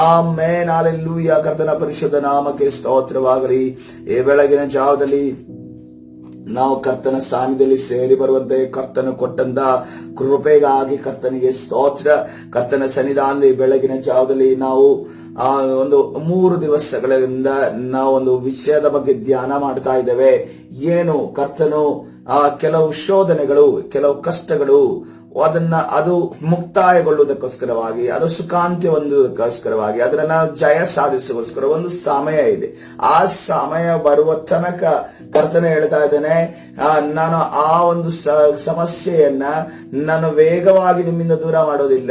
Amen, hallelujah. ಕರ್ತನ ಪರಿಶುದ್ಧ ನಾಮಕ್ಕೆ ಸ್ತೋತ್ರವಾಗಲಿ. ಈ ಬೆಳಗಿನ ಜಾವದಲ್ಲಿ ನಾವು ಕರ್ತನ ಸಾನ್ನಿಧ್ಯದಲ್ಲಿ ಸೇರಿ ಬರುವಂತೆ ಕರ್ತನ ಕೊಟ್ಟಂತ ಕೃಪೆಗಾಗಿ ಕರ್ತನಿಗೆ ಸ್ತೋತ್ರ. ಕರ್ತನ ಸನ್ನಿಧಾನದಲ್ಲಿ ಬೆಳಗಿನ ಜಾವದಲ್ಲಿ ನಾವು ಒಂದು 3 ದಿವಸಗಳಿಂದ ನಾವು ಒಂದು ವಿಷಯದ ಬಗ್ಗೆ ಧ್ಯಾನ ಮಾಡ್ತಾ ಇದ್ದೇವೆ. ಏನು ಕರ್ತನು ಕೆಲವು ಶೋಧನೆಗಳು, ಕೆಲವು ಕಷ್ಟಗಳು, ಅದು ಮುಕ್ತಾಯಗೊಳ್ಳುವುದಕ್ಕೋಸ್ಕರವಾಗಿ, ಅದು ಸುಖಾಂತ್ಯ ಹೊಂದುವುದಕ್ಕೋಸ್ಕರವಾಗಿ, ಅದನ್ನ ಜಯ ಸಾಧಿಸೋಸ್ಕರ ಒಂದು ಸಮಯ ಇದೆ. ಆ ಸಮಯ ಬರುವ ತನಕ ಕರ್ತನ ಹೇಳ್ತಾ ಇದ್ದೇನೆ, ನಾನು ಆ ಒಂದು ಸಮಸ್ಯೆಯನ್ನ ನಾನು ವೇಗವಾಗಿ ನಿಮ್ಮಿಂದ ದೂರ ಮಾಡೋದಿಲ್ಲ,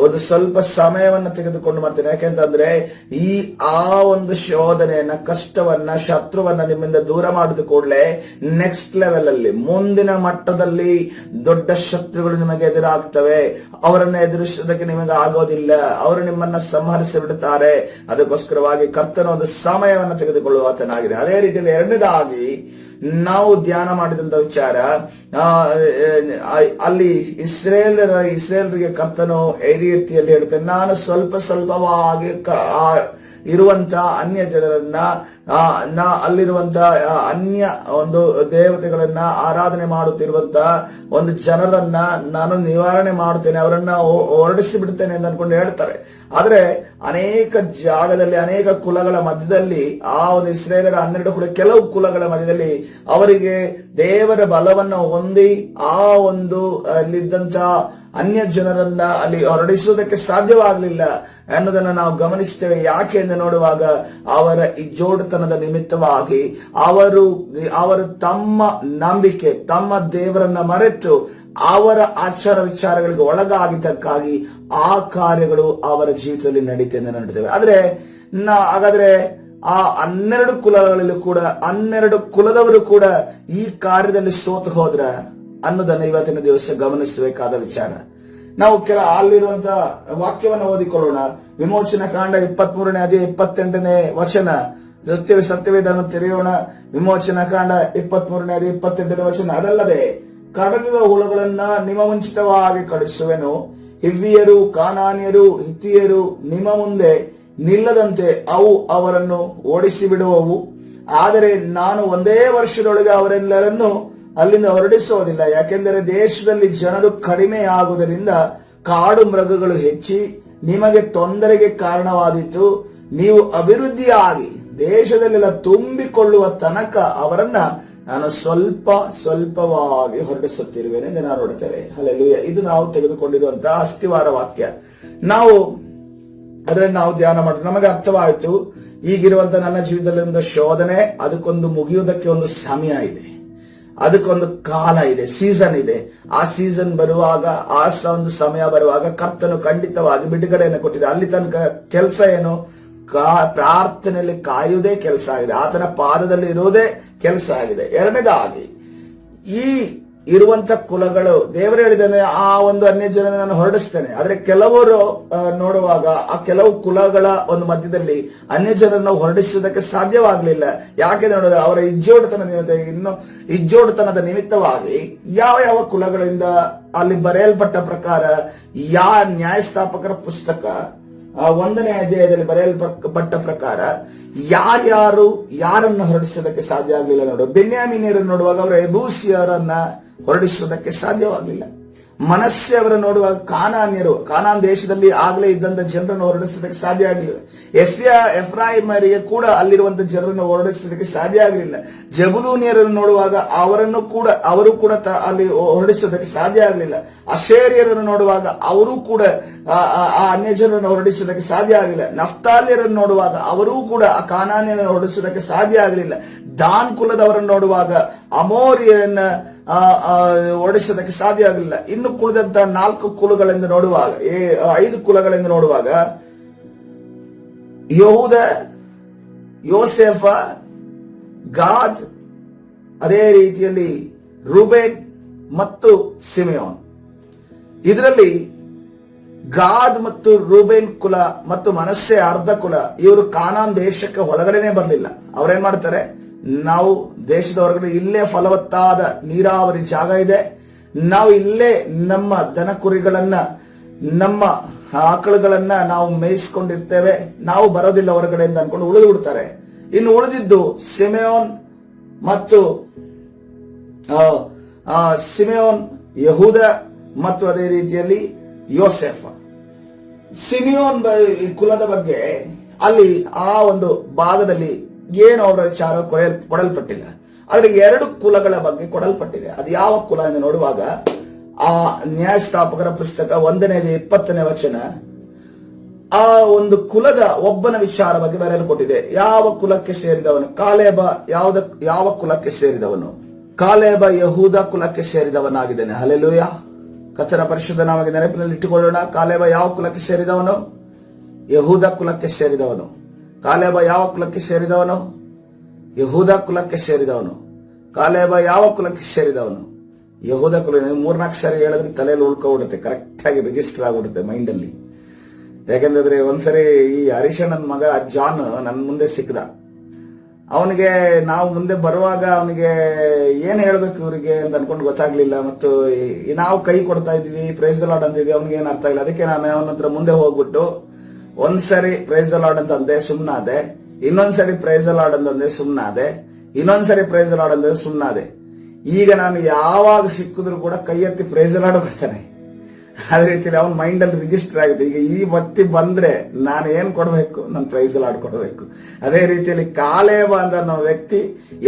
ಒಂದು ಸ್ವಲ್ಪ ಸಮಯವನ್ನ ತೆಗೆದುಕೊಂಡು ಮಾಡ್ತೇನೆ. ಯಾಕೆಂತಂದ್ರೆ ಆ ಒಂದು ಶೋಧನೆಯನ್ನ, ಕಷ್ಟವನ್ನ, ಶತ್ರುವನ್ನ ನಿಮ್ಮಿಂದ ದೂರ ಮಾಡಿದ ಕೂಡಲೇ ನೆಕ್ಸ್ಟ್ ಲೆವೆಲ್ ಅಲ್ಲಿ, ಮುಂದಿನ ಮಟ್ಟದಲ್ಲಿ ದೊಡ್ಡ ಶತ್ರುಗಳು ನಿಮಗೆ ಎದುರಾಗ್ತವೆ. ಅವರನ್ನ ಎದುರಿಸೋದಕ್ಕೆ ನಿಮಗೆ ಆಗೋದಿಲ್ಲ, ಅವರು ನಿಮ್ಮನ್ನ ಸಂಹರಿಸಿ ಬಿಡುತ್ತಾರೆ. ಅದಕ್ಕೋಸ್ಕರವಾಗಿ ಕರ್ತನ ಒಂದು ಸಮಯವನ್ನು ತೆಗೆದುಕೊಳ್ಳುವ ಆತನಾಗಿದೆ. ಅದೇ ರೀತಿಯಲ್ಲಿ ಎರಡನೇದಾಗಿ ನಾವು ಧ್ಯಾನ ಮಾಡಿದಂತ ವಿಚಾರ, ಅಲ್ಲಿ ಇಸ್ರೇಲರಿಗೆ ಕರ್ತನು ಈ ರೀತಿಯಲ್ಲಿ ಹೇಳ್ತೇನೆ, ನಾನು ಸ್ವಲ್ಪವಾಗಿ ಇರುವಂತ ಅನ್ಯ ಜನರನ್ನ, ಅಲ್ಲಿರುವಂತ ಅನ್ಯ ಒಂದು ದೇವತೆಗಳನ್ನ ಆರಾಧನೆ ಮಾಡುತ್ತಿರುವಂತ ಒಂದು ಜನರನ್ನ ನಾನು ನಿವಾರಣೆ ಮಾಡುತ್ತೇನೆ, ಅವರನ್ನ ಹೊರಡಿಸಿ ಬಿಡ್ತೇನೆ ಅಂತ ಅನ್ಕೊಂಡು ಹೇಳ್ತಾರೆ. ಆದ್ರೆ ಅನೇಕ ಜಾಗದಲ್ಲಿ, ಅನೇಕ ಕುಲಗಳ ಮಧ್ಯದಲ್ಲಿ, ಆ ಒಂದು ಇಸ್ರೇಲರ 12 ಕುಲ, ಕೆಲವು ಕುಲಗಳ ಮಧ್ಯದಲ್ಲಿ ಅವರಿಗೆ ದೇವರ ಬಲವನ್ನು ಹೊಂದಿ ಆ ಒಂದು ಅಲ್ಲಿದ್ದಂತ ಅನ್ಯ ಜನರನ್ನ ಅಲ್ಲಿ ಹೊರಡಿಸುವುದಕ್ಕೆ ಸಾಧ್ಯವಾಗಲಿಲ್ಲ ಅನ್ನೋದನ್ನ ನಾವು ಗಮನಿಸ್ತೇವೆ. ಯಾಕೆ ಎಂದು ನೋಡುವಾಗ, ಅವರ ಇಜ್ಜೋಡುತನದ ನಿಮಿತ್ತವಾಗಿ ಅವರು ತಮ್ಮ ನಂಬಿಕೆ, ತಮ್ಮ ದೇವರನ್ನ ಮರೆತು ಅವರ ಆಚಾರ ವಿಚಾರಗಳಿಗೆ ಒಳಗಾಗಿದ್ದಕ್ಕಾಗಿ ಆ ಕಾರ್ಯಗಳು ಅವರ ಜೀವಿತದಲ್ಲಿ ನಡೀತೆ ಎಂದು ನೋಡ್ತೇವೆ. ಹಾಗಾದ್ರೆ ಆ 12 ಕುಲಗಳಲ್ಲೂ ಕೂಡ 12 ಕುಲದವರು ಕೂಡ ಈ ಕಾರ್ಯದಲ್ಲಿ ಸೋತು ಹೋದ್ರ ಅನ್ನೋದನ್ನ ಇವತ್ತಿನ ದಿವಸ ಗಮನಿಸಬೇಕಾದ ವಿಚಾರ. ನಾವು ಅಲ್ಲಿರುವಂತಹ ವಾಕ್ಯವನ್ನು ಓದಿಕೊಳ್ಳೋಣ. ವಿಮೋಚನ ಕಾಂಡ 23ನೇ ಅಧ್ಯಾಯ 28ನೇ ವಚನ. ಸತ್ಯವೇದನ್ನು ತೆರೆಯೋಣ. ವಿಮೋಚನ ಕಾಂಡ 23ನೇ ಅಧ್ಯಾಯ 28ನೇ ವಚನ. ಅದಲ್ಲದೆ ಕಡಲದ ಹುಳುಗಳನ್ನ ನಿಮ್ಮ ಮುಂಚಿತವಾಗಿ ಕಳಿಸುವೆನು, ಹಿವ್ವಿಯರು, ಕಾನಾನ್ಯರು, ಹಿತ್ತಿಯರು ನಿಮ್ಮ ಮುಂದೆ ನಿಲ್ಲದಂತೆ ಅವು ಅವರನ್ನು ಓಡಿಸಿ ಬಿಡುವವು. ಆದರೆ ನಾನು ಒಂದೇ ವರ್ಷದೊಳಗೆ ಅವರೆಲ್ಲರನ್ನು ಅಲ್ಲಿಂದ ಹೊರಡಿಸೋದಿಲ್ಲ. ಯಾಕೆಂದರೆ ದೇಶದಲ್ಲಿ ಜನರು ಕಡಿಮೆ ಆಗುವುದರಿಂದ ಕಾಡು ಮೃಗಗಳು ಹೆಚ್ಚಿ ನಿಮಗೆ ತೊಂದರೆಗೆ ಕಾರಣವಾದೀತು. ನೀವು ಅಭಿವೃದ್ಧಿಯಾಗಿ ದೇಶದಲ್ಲೆಲ್ಲ ತುಂಬಿಕೊಳ್ಳುವ ತನಕ ಅವರನ್ನ ನಾನು ಸ್ವಲ್ಪವಾಗಿ ಹೊರಡಿಸುತ್ತಿರುವೆನೆ ಎಂದು ನಾವು ನೋಡುತ್ತೇವೆ. ಹಲ್ಲೆಲೂಯಾ. ಇದು ನಾವು ತೆಗೆದುಕೊಂಡಿರುವಂತಹ ಅಸ್ಥಿವಾರ ವಾಕ್ಯ. ನಾವು ಧ್ಯಾನ ಮಾಡಿದ್ರೆ ನಮಗೆ ಅರ್ಥವಾಯಿತು, ಈಗಿರುವಂತ ನನ್ನ ಜೀವಿತದಲ್ಲಿ ಒಂದು ಶೋಧನೆ, ಅದಕ್ಕೊಂದು ಮುಗಿಯುವುದಕ್ಕೆ ಒಂದು ಸಮಯ ಇದೆ, ಅದಕ್ಕೊಂದು ಕಾಲ ಇದೆ, ಸೀಸನ್ ಇದೆ. ಆ ಸೀಸನ್ ಬರುವಾಗ, ಆ ಒಂದು ಸಮಯ ಬರುವಾಗ ಕರ್ತನು ಖಂಡಿತವಾಗಿ ಬಿಡುಗಡೆಯನ್ನು ಕೊಟ್ಟಿದೆ. ಅಲ್ಲಿ ತನಕ ಕೆಲಸ ಏನು? ಪ್ರಾರ್ಥನೆಯಲ್ಲಿ ಕಾಯುವುದೇ ಕೆಲಸ ಆಗಿದೆ, ಆತನ ಪಾದದಲ್ಲಿ ಇರುವುದೇ ಕೆಲಸ ಆಗಿದೆ. ಎರಡನೇದಾಗಿ ಈ ಇರುವಂತ ಕುಲಗಳು, ದೇವರು ಹೇಳಿದಾನೆ ಆ ಒಂದು ಅನ್ಯ ಜನ ನಾನು ಹೊರಡಿಸ್ತೇನೆ. ಆದ್ರೆ ಕೆಲವರು ನೋಡುವಾಗ ಆ ಕೆಲವು ಕುಲಗಳ ಒಂದು ಮಧ್ಯದಲ್ಲಿ ಅನ್ಯ ಜನರನ್ನು ಹೊರಡಿಸುವುದಕ್ಕೆ ಸಾಧ್ಯವಾಗಲಿಲ್ಲ. ಯಾಕೆ ನೋಡಿದ್ರೆ ಅವರ ಇಜ್ಜೋಡುತನದ ನಿಮಿತ್ತವಾಗಿ ಯಾವ ಕುಲಗಳಿಂದ ಅಲ್ಲಿ ಬರೆಯಲ್ಪಟ್ಟ ಪ್ರಕಾರ, ನ್ಯಾಯಸ್ಥಾಪಕರ ಪುಸ್ತಕ 1ನೇ ಅಧ್ಯಾಯದಲ್ಲಿ ಬರೆಯಲ್ಪಟ್ಟ ಪ್ರಕಾರ ಯಾರನ್ನು ಹೊರಡಿಸೋದಕ್ಕೆ ಸಾಧ್ಯ ಆಗಲಿಲ್ಲ. ನೋಡು, ಬೆನ್ಯಾಮೀನ್ಯರನ್ನು ನೋಡುವಾಗ ಅವರ ಎಬೂಸಿಯರನ್ನ ಹೊರಡಿಸೋದಕ್ಕೆ ಸಾಧ್ಯವಾಗಲಿಲ್ಲ. ಮನಸ್ಸೆಯವರನ್ನು ನೋಡುವಾಗ ಕಾನಾನ್ ದೇಶದಲ್ಲಿ ಆಗಲೇ ಇದ್ದಂತ ಜನರನ್ನು ಹೊರಡಿಸೋದಕ್ಕೆ ಸಾಧ್ಯ ಆಗಲಿಲ್ಲ. ಎಫ್ರಾಯಿಮರಿಗೆ ಕೂಡ ಅಲ್ಲಿರುವಂತ ಜನರನ್ನು ಹೊರಡಿಸೋದಕ್ಕೆ ಸಾಧ್ಯ ಆಗಲಿಲ್ಲ. ಜಬುಲೂನಿಯರನ್ನು ನೋಡುವಾಗ ಅವರು ಕೂಡ ಅಲ್ಲಿ ಹೊರಡಿಸೋದಕ್ಕೆ ಸಾಧ್ಯ ಆಗಲಿಲ್ಲ. ಅಶೇರಿಯರನ್ನು ನೋಡುವಾಗ ಅವರು ಕೂಡ ಆ ಅನ್ಯ ಜನರನ್ನು ಹೊರಡಿಸೋದಕ್ಕೆ ಸಾಧ್ಯ ಆಗಲಿಲ್ಲ. ನಫ್ತಾಲಿಯರನ್ನು ನೋಡುವಾಗ ಅವರೂ ಕೂಡ ಆ ಕಾನಾನ್ಯರನ್ನು ಹೊರಡಿಸೋದಕ್ಕೆ ಸಾಧ್ಯ ಆಗಲಿಲ್ಲ. ದಾನ್ ಕುಲದವರನ್ನು ನೋಡುವಾಗ ಅಮೋರಿಯರನ್ನ ಓಡಿಸೋದಕ್ಕೆ ಸಾಧ್ಯ ಆಗಲಿಲ್ಲ. ಇನ್ನು ಕುಳಿದಂತ 4 ಕುಲಗಳೆಂದು ನೋಡುವಾಗ, 5 ಕುಲಗಳೆಂದು ನೋಡುವಾಗ ಯಹೂದ, ಯೋಸೇಫ, ಗಾದ್, ಅದೇ ರೀತಿಯಲ್ಲಿ ರೂಬೇನ್ ಮತ್ತು ಸಿಮೆಯೋನ್. ಇದರಲ್ಲಿ ಗಾದ್ ಮತ್ತು ರೂಬೇನ್ ಕುಲ ಮತ್ತು ಮನಸ್ಸೆ ಅರ್ಧ ಕುಲ, ಇವರು ಕಾನಾನ್ ದೇಶಕ್ಕೆ ಒಳಗಡೆನೆ ಬರಲಿಲ್ಲ. ಅವರೇನ್ ಮಾಡ್ತಾರೆ, ನಾವು ದೇಶದ ಹೊರಗಡೆ ಇಲ್ಲೇ ಫಲವತ್ತಾದ ನೀರಾವರಿ ಜಾಗ ಇದೆ, ನಾವು ಇಲ್ಲೇ ನಮ್ಮ ದನ ಕುರಿಗಳನ್ನ, ನಮ್ಮ ಆಕಳುಗಳನ್ನ ನಾವು ಮೇಯಿಸ್ಕೊಂಡಿರ್ತೇವೆ, ನಾವು ಬರೋದಿಲ್ಲ ಹೊರಗಡೆ ಅಂತ ಅನ್ಕೊಂಡು ಉಳಿದು ಬಿಡ್ತಾರೆ. ಇನ್ನು ಉಳಿದಿದ್ದು ಸಿಮೆಯೋನ್ ಮತ್ತು ಯಹೂದ ಮತ್ತು ಅದೇ ರೀತಿಯಲ್ಲಿ ಯೋಸೆಫ. ಸಿಮಿಯೋನ್ ಕುಲದ ಬಗ್ಗೆ ಅಲ್ಲಿ ಆ ಒಂದು ಭಾಗದಲ್ಲಿ ಏನು ಅವರ ವಿಚಾರ ಕೊಡಲ್ಪಟ್ಟಿಲ್ಲ. ಆದ್ರೆ 2 ಕುಲಗಳ ಬಗ್ಗೆ ಕೊಡಲ್ಪಟ್ಟಿದೆ. ಅದು ಯಾವ ಕುಲ ಎಂದು ನೋಡುವಾಗ ಆ ನ್ಯಾಯಸ್ಥಾಪಕರ ಪುಸ್ತಕ 1:20 ವಚನ ಆ ಒಂದು ಕುಲದ ಒಬ್ಬನ ವಿಚಾರ ಬಗ್ಗೆ ಬರೆಯಲ್ಪಟ್ಟಿದೆ. ಯಾವ ಕುಲಕ್ಕೆ ಸೇರಿದವನು? ಕಾಲೇಬ ಯಾವ ಕುಲಕ್ಕೆ ಸೇರಿದವನು? ಕಾಲೇಬ ಯಹೂದ ಕುಲಕ್ಕೆ ಸೇರಿದವನಾಗಿದ್ದಾನೆ. ಹಲ್ಲೆಲೂಯ. ಕರ್ತನ ಪರಿಶುದ್ಧ ನಾಮಕ್ಕೆ ನೆನಪಿನಲ್ಲಿ ಇಟ್ಟುಕೊಳ್ಳೋಣ. ಕಾಲೇಬ ಯಾವ ಕುಲಕ್ಕೆ ಸೇರಿದವನು? ಯಹೂದ ಕುಲಕ್ಕೆ ಸೇರಿದವನು. ಕಾಲೇಬ ಯಾವ ಕುಲಕ್ಕೆ ಸೇರಿದವನು? ಯಹೂದ ಕುಲಕ್ಕೆ ಸೇರಿದವನು. ಕಾಲೇಬ ಯಾವ ಕುಲಕ್ಕೆ ಸೇರಿದವನು? ಯಹೂದ ಕುಲ. 3-4 ಸಾರಿ ಹೇಳಿದ್ರೆ ತಲೆಯಲ್ಲಿ ಉಳ್ಕೊಬಿಡುತ್ತೆ, ಕರೆಕ್ಟ್ ಆಗಿ ರಿಜಿಸ್ಟರ್ ಆಗ್ಬಿಡುತ್ತೆ ಮೈಂಡ್ ಅಲ್ಲಿ. ಯಾಕೆಂದ್ರೆ ಒಂದ್ಸರಿ ಈ ಹರೀಶಣ್ಣನ ಮಗ ಜಾನ್ ನನ್ನ ಮುಂದೆ ಸಿಕ್ಕದ. ಅವನಿಗೆ ನಾವು ಮುಂದೆ ಬರುವಾಗ ಅವನಿಗೆ ಏನ್ ಹೇಳ್ಬೇಕು ಇವರಿಗೆ ಅಂತ ಅನ್ಕೊಂಡು ಗೊತ್ತಾಗ್ಲಿಲ್ಲ. ಮತ್ತು ನಾವು ಕೈ ಕೊಡ್ತಾ ಇದ್ವಿ, ಪ್ರೈಸ್ ದ ಲಾರ್ಡ್ ಅಂತಿದ್ವಿ, ಅವ್ನಿಗೆ ಏನ್ ಅರ್ಥ ಇಲ್ಲ. ಅದಕ್ಕೆ ನಾನು ಅವನ ಹತ್ರ ಮುಂದೆ ಹೋಗ್ಬಿಟ್ಟು ಒಂದ್ಸರಿ ಪ್ರೈಸ್ ದ ಲಾರ್ಡ್ ಅಂತ ಅಂದೆ, ಸುಮ್ನಾದೆ. ಇನ್ನೊಂದ್ಸರಿ ಪ್ರೈಸ್ ದ ಲಾರ್ಡ್ ಅಂತಂದೆ, ಸುಮ್ನಾದೆ. ಇನ್ನೊಂದ್ಸರಿ ಪ್ರೈಸ್ ದ ಲಾರ್ಡ್ ಅಂದ್ರೆ ಸುಮ್ನಾದೆ. ಈಗ ನಾನು ಯಾವಾಗ ಸಿಕ್ಕಿದ್ರು ಕೂಡ ಕೈ ಎತ್ತಿ ಪ್ರೈಸ್ ದ ಲಾರ್ಡ್ ಬರ್ತಾನೆ. ಅದೇ ರೀತಿಯಲ್ಲಿ ಅವನ ಮೈಂಡ್ ಅಲ್ಲಿ ರಿಜಿಸ್ಟರ್ ಆಗುತ್ತೆ. ಈಗ ಈ ವ್ಯಕ್ತಿ ಬಂದ್ರೆ ನಾನು ಏನ್ ಕೊಡ್ಬೇಕು? ನಾನು ಪ್ರೈಸ್ ದ ಲಾರ್ಡ್ ಕೊಡಬೇಕು. ಅದೇ ರೀತಿಯಲ್ಲಿ ಕಾಲೇಬ ಅಂತ ನಾವು ವ್ಯಕ್ತಿ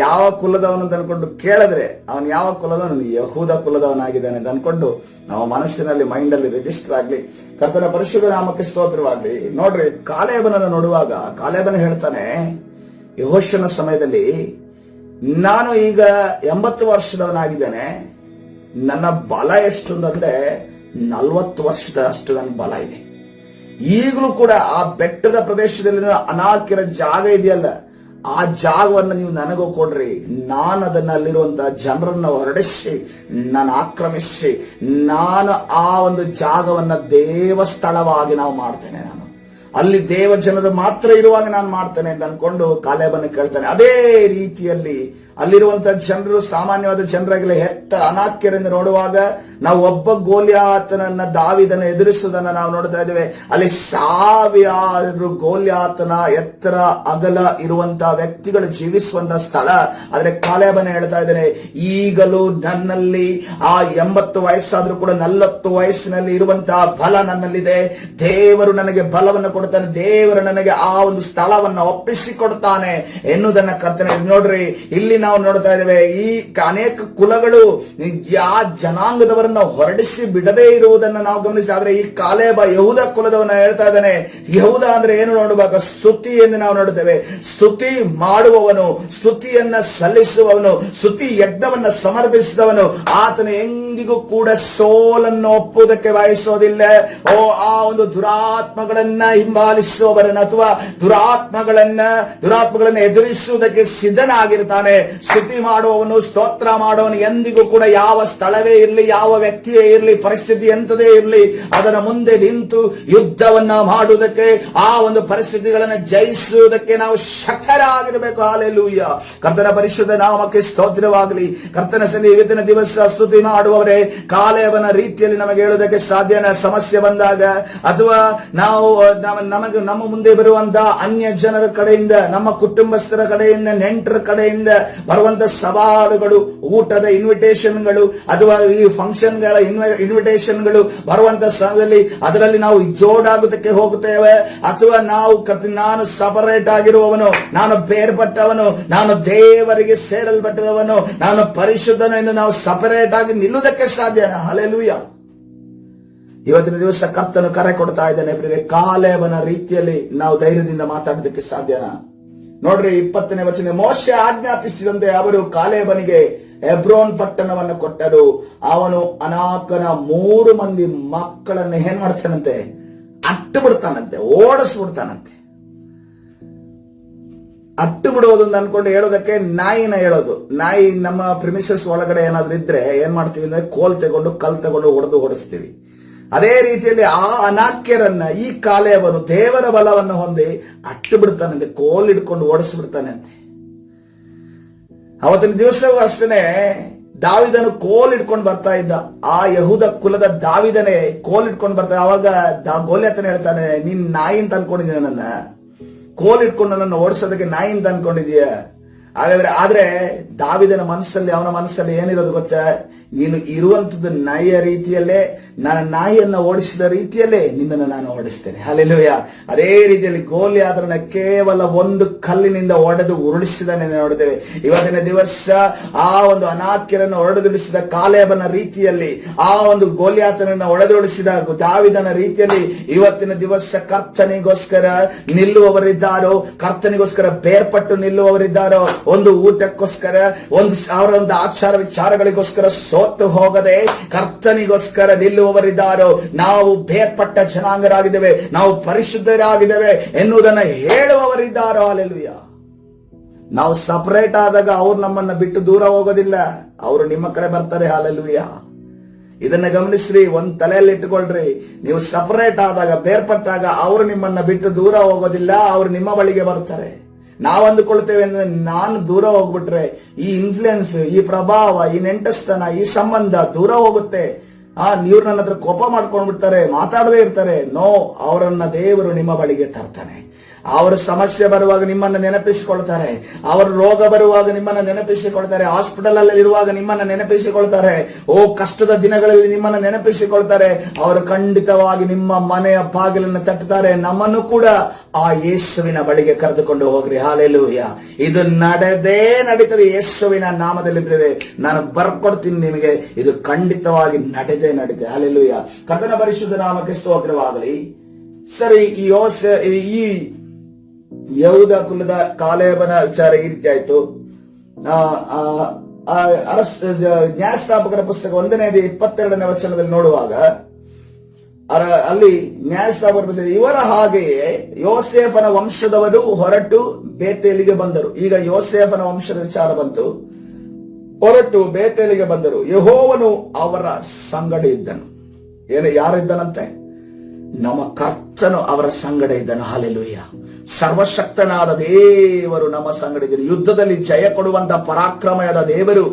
ಯಾವ ಕುಲದವನು ಅಂತ ಅನ್ಕೊಂಡು ಕೇಳಿದ್ರೆ ಅವನು ಯಾವ ಕುಲದವನು? ಯಹೂದ ಕುಲದವನಾಗಿದ್ದಾನೆ ಅಂತ ಅನ್ಕೊಂಡು ನಾವು ಮನಸ್ಸಿನಲ್ಲಿ ಮೈಂಡ್ ಅಲ್ಲಿ ರಿಜಿಸ್ಟರ್ ಆಗ್ಲಿ. ಕರ್ತನ ಪರಿಶುದ್ಧ ನಾಮಕ್ಕೆ ಸ್ತೋತ್ರವಾಗ್ಲಿ. ನೋಡ್ರಿ, ಕಾಲೇಬನನ್ನು ನೋಡುವಾಗ ಕಾಲೇಬನ ಹೇಳ್ತಾನೆ, ಯೆಹೋಶುವನ ಸಮಯದಲ್ಲಿ ನಾನು ಈಗ 80 ವರ್ಷದವನಾಗಿದ್ದೇನೆ. ನನ್ನ ಬಲ ಎಷ್ಟು ಅಂದ್ರೆ 40 ವರ್ಷದ ಅಷ್ಟು ನನ್ನ ಬಲ ಇದೆ. ಈಗಲೂ ಕೂಡ ಆ ಬೆಟ್ಟದ ಪ್ರದೇಶದಲ್ಲಿ ಅನಾಕ್ಯರ ಜಾಗ ಇದೆಯಲ್ಲ, ಆ ಜಾಗವನ್ನು ನೀವು ನನಗೂ ಕೊಡ್ರಿ. ನಾನು ಅದನ್ನ ಅಲ್ಲಿರುವಂತಹ ಜನರನ್ನ ಹೊರಡಿಸಿ ನಾನು ಆಕ್ರಮಿಸಿ ನಾನು ಆ ಒಂದು ಜಾಗವನ್ನ ದೇವಸ್ಥಳವಾಗಿ ನಾವು ಮಾಡ್ತೇನೆ. ನಾನು ಅಲ್ಲಿ ದೇವ ಜನರು ಮಾತ್ರ ಇರುವಾಗ ನಾನು ಮಾಡ್ತೇನೆ ಅಂತ ಅನ್ಕೊಂಡು ಕಾಲೇಬನ್ನು ಕೇಳ್ತಾನೆ. ಅದೇ ರೀತಿಯಲ್ಲಿ ಅಲ್ಲಿರುವಂತಹ ಜನರು ಸಾಮಾನ್ಯವಾದ ಜನರಾಗಿಲ್ಲ, ಹೆತ್ತ ಅನಾಕ್ಯರಿಂದ ನೋಡುವಾಗ ನಾವು ಒಬ್ಬ ಗೋಲ್ಯಾತನನ್ನ ದಾವಿದನ ಎದುರಿಸುವುದನ್ನ ನಾವು ನೋಡ್ತಾ ಇದ್ದೇವೆ. ಅಲ್ಲಿ ಸಾವಿರಾರು ಗೋಲ್ಯಾತನ ಎತ್ತರ ಅಗಲ ಇರುವಂತಹ ವ್ಯಕ್ತಿಗಳು ಜೀವಿಸುವಂತಹ ಸ್ಥಳ. ಆದ್ರೆ ಕಾಲೇಬನ ಹೇಳ್ತಾ ಇದ್ದೇನೆ, ಈಗಲೂ ನನ್ನಲ್ಲಿ ಆ 80 ವಯಸ್ಸಾದ್ರೂ ಕೂಡ 40 ವಯಸ್ಸಿನಲ್ಲಿ ಇರುವಂತಹ ಬಲ ನನ್ನಲ್ಲಿದೆ. ದೇವರು ನನಗೆ ಬಲವನ್ನು ಕೊಡ್ತಾನೆ, ದೇವರು ನನಗೆ ಆ ಒಂದು ಸ್ಥಳವನ್ನ ಒಪ್ಪಿಸಿಕೊಡ್ತಾನೆ ಎನ್ನುವುದನ್ನ ಕರ್ತನೆ. ನೋಡ್ರಿ, ಇಲ್ಲಿ ನಾವು ನೋಡ್ತಾ ಇದ್ದೇವೆ, ಈ ಅನೇಕ ಕುಲಗಳು ಆ ಜನಾಂಗದವರನ್ನ ಹೊರಡಿಸಿ ಬಿಡದೇ ಇರುವುದನ್ನ ನಾವು ಗಮನಿಸಿ. ಆದ್ರೆ ಈ ಕಾಲೇಬ ಯಹೂದ ಕುಲದವನ್ನ ಹೇಳ್ತಾ ಇದ್ದಾನೆ. ಯಹೂದ ಅಂದ್ರೆ ಏನು ನೋಡುವಾಗ ಸ್ತುತಿ ಎಂದು ನಾವು ನೋಡುತ್ತೇವೆ. ಸ್ತುತಿ ಮಾಡುವವನು, ಸ್ತುತಿಯನ್ನ ಸಲ್ಲಿಸುವವನು, ಸ್ತುತಿ ಯಜ್ಞವನ್ನ ಸಮರ್ಪಿಸಿದವನು, ಆತನು ಎಂದಿಗೂ ಕೂಡ ಸೋಲನ್ನು ಒಪ್ಪುವುದಕ್ಕೆ ಬಯಸೋದಿಲ್ಲ. ಆ ಒಂದು ದುರಾತ್ಮಗಳನ್ನ ಹಿಂಬಾಲಿಸುವವರನ್ನ ಅಥವಾ ದುರಾತ್ಮಗಳನ್ನ ಎದುರಿಸುವುದಕ್ಕೆ ಸಿದ್ಧನಾಗಿರ್ತಾನೆ. ಸ್ತುತಿ ಮಾಡುವವನು, ಸ್ತೋತ್ರ ಮಾಡುವವನು ಎಂದಿಗೂ ಕೂಡ ಯಾವ ಸ್ಥಳವೇ ಇರಲಿ, ಯಾವ ವ್ಯಕ್ತಿಯೇ ಇರಲಿ, ಪರಿಸ್ಥಿತಿ ಎಂತದೇ ಇರಲಿ, ಅದರ ಮುಂದೆ ನಿಂತು ಯುದ್ಧವನ್ನ ಮಾಡುವುದಕ್ಕೆ, ಆ ಒಂದು ಪರಿಸ್ಥಿತಿಗಳನ್ನ ಜಯಿಸುವುದಕ್ಕೆ ನಾವು ಶಕ್ತರಾಗಿರಬೇಕು. ಹಾಲೆಲೂಯ. ಕರ್ತನ ಪರಿಶುದ್ಧ ನಾಮಕ್ಕೆ ಸ್ತೋತ್ರವಾಗಲಿ. ಕರ್ತನ ಸನ್ನಿಧಿಯಲ್ಲಿ ಇವತ್ತಿನ ದಿವಸ ಸ್ತುತಿ ಮಾಡುವವರೇ, ಕಾಲೇಬನ ರೀತಿಯಲ್ಲಿ ನಮಗೆ ಹೇಳುವುದಕ್ಕೆ ಸಾಧ್ಯನ? ಸಮಸ್ಯೆ ಬಂದಾಗ ಅಥವಾ ನಾವು ನಮ್ಮ ಮುಂದೆ ಬರುವಂತಹ ಅನ್ಯ ಜನರ ಕಡೆಯಿಂದ, ನಮ್ಮ ಕುಟುಂಬಸ್ಥರ ಕಡೆಯಿಂದ, ನೆಂಟರ ಕಡೆಯಿಂದ ಬರುವಂತ ಸವಾಲುಗಳು, ಊಟದ ಇನ್ವಿಟೇಷನ್ಗಳು ಅಥವಾ ಈ ಫಂಕ್ಷನ್ಗಳ ಇನ್ವಿಟೇಷನ್ಗಳು ಬರುವಂತ ಸಮಯದಲ್ಲಿ ಅದರಲ್ಲಿ ನಾವು ಜೋಡಾಗುವುದಕ್ಕೆ ಹೋಗುತ್ತೇವೆ. ಅಥವಾ ನಾನು ಸಪರೇಟ್ ಆಗಿರುವವನು, ನಾನು ಬೇರ್ಪಟ್ಟವನು, ನಾನು ದೇವರಿಗೆ ಸೇರಲ್ಪಟ್ಟವನು, ನಾನು ಪರಿಶುದ್ಧನು ಎಂದು ನಾವು ಸಪರೇಟ್ ಆಗಿ ನಿಲ್ಲುವುದಕ್ಕೆ ಸಾಧ್ಯನಾ? ಹಲ್ಲೆಲೂಯಾ. ಇವತ್ತಿನ ದಿವಸ ಕರ್ತನು ಕರೆ ಕೊಡ್ತಾ ಇದ್ದಾನೆ. ಕಾಲೇಬನ ರೀತಿಯಲ್ಲಿ ನಾವು ಧೈರ್ಯದಿಂದ ಮಾತಾಡೋದಕ್ಕೆ ಸಾಧ್ಯನಾ? ನೋಡ್ರಿ, 20ನೇ ವಚನ, ಮೋಶೆ ಆಜ್ಞಾಪಿಸಿದಂತೆ ಅವರು ಕಾಲೇಬನಿಗೆ ಹೆಬ್ರೋನ್ ಪಟ್ಟಣವನ್ನು ಕೊಟ್ಟರು. ಅವನು ಅನಾಕನ 3 ಮಂದಿ ಮಕ್ಕಳನ್ನು ಏನ್ ಮಾಡ್ತಾನಂತೆ? ಅಟ್ಟು ಬಿಡ್ತಾನಂತೆ, ಓಡಿಸ್ಬಿಡ್ತಾನಂತೆ. ಅಟ್ಟು ಬಿಡೋದು ಅಂತ ಅನ್ಕೊಂಡು ಹೇಳೋದಕ್ಕೆ ನಾಯಿನ ಹೇಳೋದು. ನಾಯಿ ನಮ್ಮ ಪ್ರಿಮಿಸಸ್ ಒಳಗಡೆ ಏನಾದ್ರು ಇದ್ರೆ ಏನ್ ಮಾಡ್ತೀವಿ ಅಂದ್ರೆ ಕಲ್ ತಗೊಂಡು ಓಡಿಸ್ತೀವಿ. ಅದೇ ರೀತಿಯಲ್ಲಿ ಆ ಅನಾಕ್ಯರನ್ನ ಈ ಕಾಲೇಬನು ದೇವರ ಬಲವನ್ನು ಹೊಂದಿ ಅಟ್ಟು ಬಿಡ್ತಾನಂತೆ, ಕೋಲ್ ಹಿಡ್ಕೊಂಡು ಓಡಿಸ್ಬಿಡ್ತಾನೆ ಅಂತೆ. ಅವತ್ತಿನ ದಿವಸವೂ ಅಷ್ಟೇ ದಾವಿದನು ಕೋಲ್ ಇಟ್ಕೊಂಡು ಬರ್ತಾ ಇದ್ದ. ಆ ಯಹೂದ ಕುಲದ ದಾವಿದನೇ ಕೋಲ್ ಇಟ್ಕೊಂಡು ಬರ್ತಾ. ಅವಾಗ ಗೋಲ್ಯಾತನ ಹೇಳ್ತಾನೆ, ನೀನ್ ನಾಯಿ ಅಂತ ಅನ್ಕೊಂಡಿದೀಯ, ನನ್ನ ಕೋಲ್ ಇಟ್ಕೊಂಡು ನನ್ನ ಓಡಿಸೋದಕ್ಕೆ ನಾಯಿ ಅಂತ ಅನ್ಕೊಂಡಿದೀಯ. ಆದ್ರೆ ದಾವಿದನ ಮನಸ್ಸಲ್ಲಿ, ಅವನ ಮನಸ್ಸಲ್ಲಿ ಏನಿರೋದು ಗೊತ್ತಾ? ನೀನು ಇರುವಂತದ್ದು ನಾಯಿಯ ರೀತಿಯಲ್ಲೇ, ನನ್ನ ನಾಯಿಯನ್ನ ಓಡಿಸಿದ ರೀತಿಯಲ್ಲೇ ನಿನ್ನನ್ನು ನಾನು ಓಡಿಸ್ತೇನೆ. ಹಲ್ಲೆಲೂಯಾ. ಅದೇ ರೀತಿಯಲ್ಲಿ ಗೋಲ್ಯಾತನನ್ನ ಕೇವಲ ಒಂದು ಕಲ್ಲಿನಿಂದ ಒಡೆದು ಉರುಳಿಸಿದನೆ ನೋಡಿದ್ದೇವೆ. ಇವತ್ತಿನ ದಿವಸ ಆ ಒಂದು ಅನಾಕ್ಯರನ್ನು ಹೊಡೆದುಡಿಸಿದ ಕಾಲೇಬನ ರೀತಿಯಲ್ಲಿ, ಆ ಒಂದು ಗೋಲ್ಯಾತನನ್ನ ಹೊಡೆದುಡಿಸಿದ ದಾವಿದನ ರೀತಿಯಲ್ಲಿ ಇವತ್ತಿನ ದಿವಸ ಕರ್ತನಿಗೋಸ್ಕರ ನಿಲ್ಲುವವರಿದ್ದಾರೋ, ಕರ್ತನಿಗೋಸ್ಕರ ಬೇರ್ಪಟ್ಟು ನಿಲ್ಲುವವರಿದ್ದಾರೋ, ಒಂದು ಊಟಕ್ಕೋಸ್ಕರ, ಅವರ ಒಂದು ಆಚಾರ ವಿಚಾರಗಳಿಗೋಸ್ಕರ ಸೋತು ಹೋಗದೆ ಕರ್ತನಿಗೋಸ್ಕರ ನಿಲ್ಲುವವರಿದ್ದಾರೋ, ನಾವು ಬೇರ್ಪಟ್ಟ ಜನಾಂಗರಾಗಿದ್ದೇವೆ, ನಾವು ಪರಿಶುದ್ಧರಾಗಿದ್ದೇವೆ ಎನ್ನುವುದನ್ನು ಹೇಳುವವರಿದ್ದಾರೋ. ಹಲ್ಲೆಲೂಯಾ. ನಾವು ಸಪರೇಟ್ ಆದಾಗ ಅವ್ರು ನಮ್ಮನ್ನ ಬಿಟ್ಟು ದೂರ ಹೋಗೋದಿಲ್ಲ, ಅವರು ನಿಮ್ಮ ಕಡೆ ಬರ್ತಾರೆ. ಹಲ್ಲೆಲೂಯಾ. ಇದನ್ನ ಗಮನಿಸ್ರಿ, ಒಂದ್ ತಲೆಯಲ್ಲಿ ಇಟ್ಟುಕೊಳ್ರಿ. ನೀವು ಸಪರೇಟ್ ಆದಾಗ, ಬೇರ್ಪಟ್ಟಾಗ ಅವರು ನಿಮ್ಮನ್ನ ಬಿಟ್ಟು ದೂರ ಹೋಗೋದಿಲ್ಲ, ಅವರು ನಿಮ್ಮ ಬಳಿಗೆ ಬರ್ತಾರೆ. ನಾವ್ ಅಂದುಕೊಳ್ತೇವೆ ಅಂದ್ರೆ, ನಾನು ದೂರ ಹೋಗ್ಬಿಟ್ರೆ ಈ ಇನ್ಫ್ಲುಯೆನ್ಸ್, ಈ ಪ್ರಭಾವ, ಈ ನೆಂಟಸ್ತನ, ಈ ಸಂಬಂಧ ದೂರ ಹೋಗುತ್ತೆ, ನೀವು ನನ್ನ ಹತ್ರ ಕೋಪ ಮಾಡ್ಕೊಂಡ್ಬಿಡ್ತಾರೆ, ಮಾತಾಡದೇ ಇರ್ತಾರೆ. ನೋ, ಅವರನ್ನ ದೇವರು ನಿಮ್ಮ ಬಳಿಗೆ ತರ್ತಾನೆ. ಅವರ ಸಮಸ್ಯೆ ಬರುವಾಗ ನಿಮ್ಮನ್ನ ನೆನಪಿಸಿಕೊಳ್ತಾರೆ, ಅವರ ರೋಗ ಬರುವಾಗ ನಿಮ್ಮನ್ನ ನೆನಪಿಸಿಕೊಳ್ತಾರೆ, ಹಾಸ್ಪಿಟಲ್ ಅಲ್ಲಿ ಇರುವಾಗ ನಿಮ್ಮನ್ನ ನೆನಪಿಸಿಕೊಳ್ತಾರೆ, ಕಷ್ಟದ ದಿನಗಳಲ್ಲಿ ನಿಮ್ಮನ್ನ ನೆನಪಿಸಿಕೊಳ್ತಾರೆ. ಅವರು ಖಂಡಿತವಾಗಿ ನಿಮ್ಮ ಮನೆಯ ಬಾಗಿಲನ್ನು ತಟ್ಟುತ್ತಾರೆ. ನಮ್ಮನ್ನು ಕೂಡ ಆ ಯೇಸುವಿನ ಬಳಿಗೆ ಕರೆದುಕೊಂಡು ಹೋಗ್ರಿ. ಹಲ್ಲೆಲೂಯಾ. ಇದು ನಡೀತದೆ, ಯೇಸುವಿನ ನಾಮದಲ್ಲಿ ಬಿಡಿದೆ. ನಾನು ಬರ್ಕೊಡ್ತೀನಿ ನಿಮಗೆ, ಇದು ಖಂಡಿತವಾಗಿ ನಡೀತದೆ. ಹಲ್ಲೆಲೂಯಾ. ಕರ್ತನ ಪರಿಶುದ್ಧ ನಾಮಕ್ಕೆ ಸ್ತೋತ್ರವಾಗಲಿ. ಸರಿ, ಈ ಯಹೂದ ಕುಲದ ಕಾಲೇಬನ ವಿಚಾರ ಈ ರೀತಿ ಆಯ್ತು. ನ್ಯಾಯಸ್ಥಾಪಕರ ಪುಸ್ತಕ 1:22 ವಚನದಲ್ಲಿ ನೋಡುವಾಗ ಅಲ್ಲಿ ನ್ಯಾಯಸ್ಥಾಪಕರ ಪುಸ್ತಕ, ಇವರ ಹಾಗೆಯೇ ಯೋಸೇಫನ ವಂಶದವರು ಹೊರಟು ಬೇತೇಲಿಗೆ ಬಂದರು. ಈಗ ಯೋಸೇಫನ ವಂಶದ ವಿಚಾರ ಬಂತು. ಹೊರಟು ಬೇತೇಲಿಗೆ ಬಂದರು. ಯೆಹೋವನು ಅವರ ಸಂಗಡ ಇದ್ದನು. ಯಾರಿದ್ದನಂತೆ? ನಮ್ಮ ಕರ್ತನು ಅವರ ಸಂಗಡ ಇದ್ದನು. ಹಲ್ಲೆಲೂಯಾ. ಸರ್ವಶಕ್ತನಾದ ದೇವರು ನಮ್ಮ ಸಂಗಡ ಇದ್ದನು. ಯುದ್ಧದಲ್ಲಿ ಜಯ ಕೊಡುವಂತ ಪರಾಕ್ರಮದ ದೇವರು